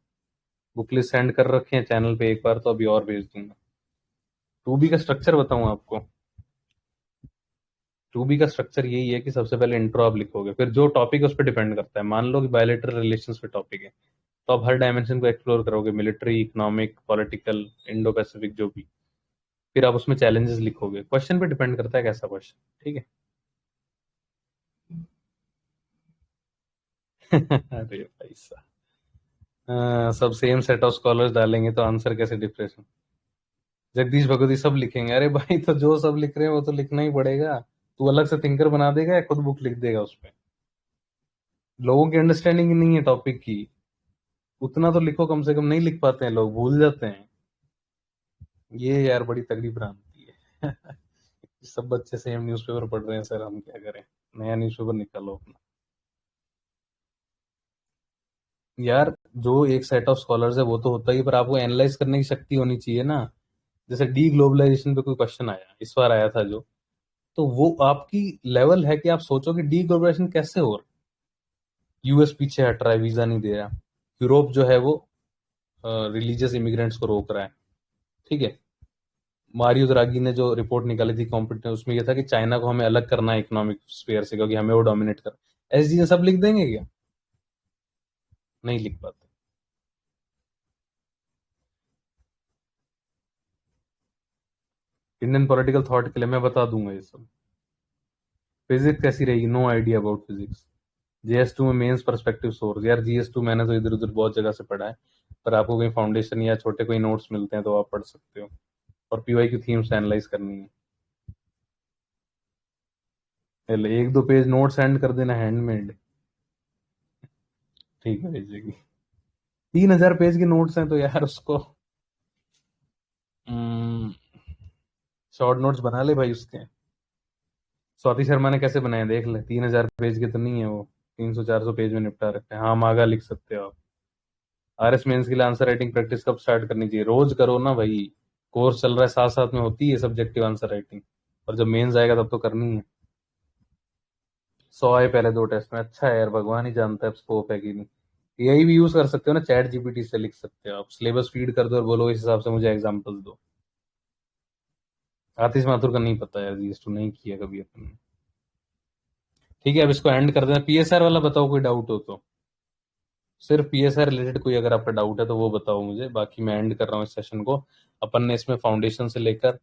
S1: बुक लिस्ट सेंड कर रखे हैं चैनल पे एक बार, तो अभी और भेज दूंगा। 2B का स्ट्रक्चर बताऊं आपको? 2B का स्ट्रक्चर यही है कि सबसे पहले इंट्रो आप लिखोगे, फिर जो टॉपिक है उस पर डिपेंड करता है। मान लो कि बायलेटरल रिलेशंस पे टॉपिक है, तो आप हर डायमेंशन को एक्सप्लोर करोगे, military, economic, political, Indo Pacific, जो भी। फिर आप उसमें चैलेंजेस लिखोगे, क्वेश्चन पे डिपेंड करता है कैसा क्वेश्चन। ठीक है। अरे भाई साहब, सब सेम सेट ऑफ स्कॉलर्स डालेंगे तो आंसर कैसे डिफरेंस? जगदीश भगवती सब लिखेंगे? अरे भाई, तो जो सब लिख रहे हैं वो तो लिखना ही पड़ेगा। तू अलग से थिंकर बना देगा या खुद बुक लिख देगा उसपे? लोगों की अंडरस्टैंडिंग नहीं है टॉपिक की, उतना तो लिखो कम से कम। नहीं लिख पाते हैं लोग, भूल जाते हैं। ये यार बड़ी तगड़ी भ्रांति है। सब बच्चे सेम न्यूज़पेपर पढ़ रहे हैं सर, हम क्या करें? नया न्यूज़पेपर निकालो अपना। यार, जो एक सेट ऑफ स्कॉलर्स है वो तो होता ही है, पर आपको एनालाइज करने की शक्ति होनी चाहिए ना। जैसे डी ग्लोबलाइजेशन पे कोई क्वेश्चन आया, इस बार आया था जो, तो वो आपकी लेवल है कि आप सोचो कि डी ग्लोबलाइजेशन कैसे हो रहा है। यूएस पीछे हट रहा है, वीजा नहीं दे रहा। यूरोप जो है वो रिलीजियस इमिग्रेंट्स को रोक रहा है। ठीक है। मारियो द्रागी ने जो रिपोर्ट निकाली थी कॉम्पिटिशन, उसमें यह था कि चाइना को हमें अलग करना है इकोनॉमिक स्फीयर से, क्योंकि हमें वो डोमिनेट कर। ऐसी चीजें सब लिख देंगे क्या? नहीं लिख पाते। इंडियन पॉलिटिकल थॉट के लिए मैं बता दूंगा ये सब। फिजिक्स कैसी रहेगी? No idea about physics. GS two में मेंस पर्सपेक्टिव सोर्स, यार जीएस टू मैंने तो इधर उधर बहुत जगह से पढ़ा है, पर आपको कोई फाउंडेशन या छोटे कोई नोट्स मिलते हैं तो आप पढ़ सकते हो। और पीवाई की थीम्स एनालाइज करनी है। पहले एक दो पेज नोट सेंड कर देना, हैंडमेड। ठीक है, भेजेगी। 3,000 पेज के नोट्स हैं तो यार उसको शॉर्ट नोट्स बना ले भाई उसके। स्वाति शर्मा ने कैसे बनाए देख ले, 3,000 पेज के तो नहीं है वो, 300-400 पेज में निपटा रखते हैं। हाँ, मागा लिख सकते हो आप। आरएस मेंस के लिए आंसर राइटिंग प्रैक्टिस कब स्टार्ट करनी चाहिए? रोज करो ना भाई। कोर्स चल रहा है, साथ साथ में होती है सब्जेक्टिव आंसर राइटिंग, और जब मेंस आएगा तब तो करनी है। 100 आए पहले 2 टेस्ट में, अच्छा है यार, भगवान ही जानता है स्कोप है कि नहीं। यही भी यूज कर सकते हो ना, चैट जीपीटी से लिख सकते हो आप, सिलेबस फीड कर दो और बोलो इस हिसाब से मुझे एग्जाम्पल दो। आतिश माथुर का नहीं पता यार, जीएस टू नहीं किया कभी अपन। ठीक है, अब इसको एंड कर देना। पीएसआर वाला बताओ, कोई डाउट हो तो। सिर्फ पीएसआर रिलेटेड कोई अगर आपका डाउट है तो वो बताओ मुझे, बाकी मैं एंड कर रहा हूँ इस सेशन को। अपन ने इसमें फाउंडेशन से लेकर,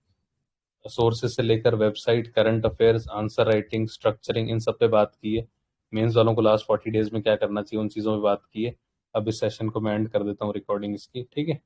S1: सोर्सेज से लेकर, website, current affairs, answer writing, structuring, इन सब पे बात की है। मेंस वालों को लास्ट 40 डेज में क्या करना चाहिए, उन चीज़ों पे बात की है। अब इस सेशन को मैं एंड कर देता हूँ, रिकॉर्डिंग इसकी। ठीक है।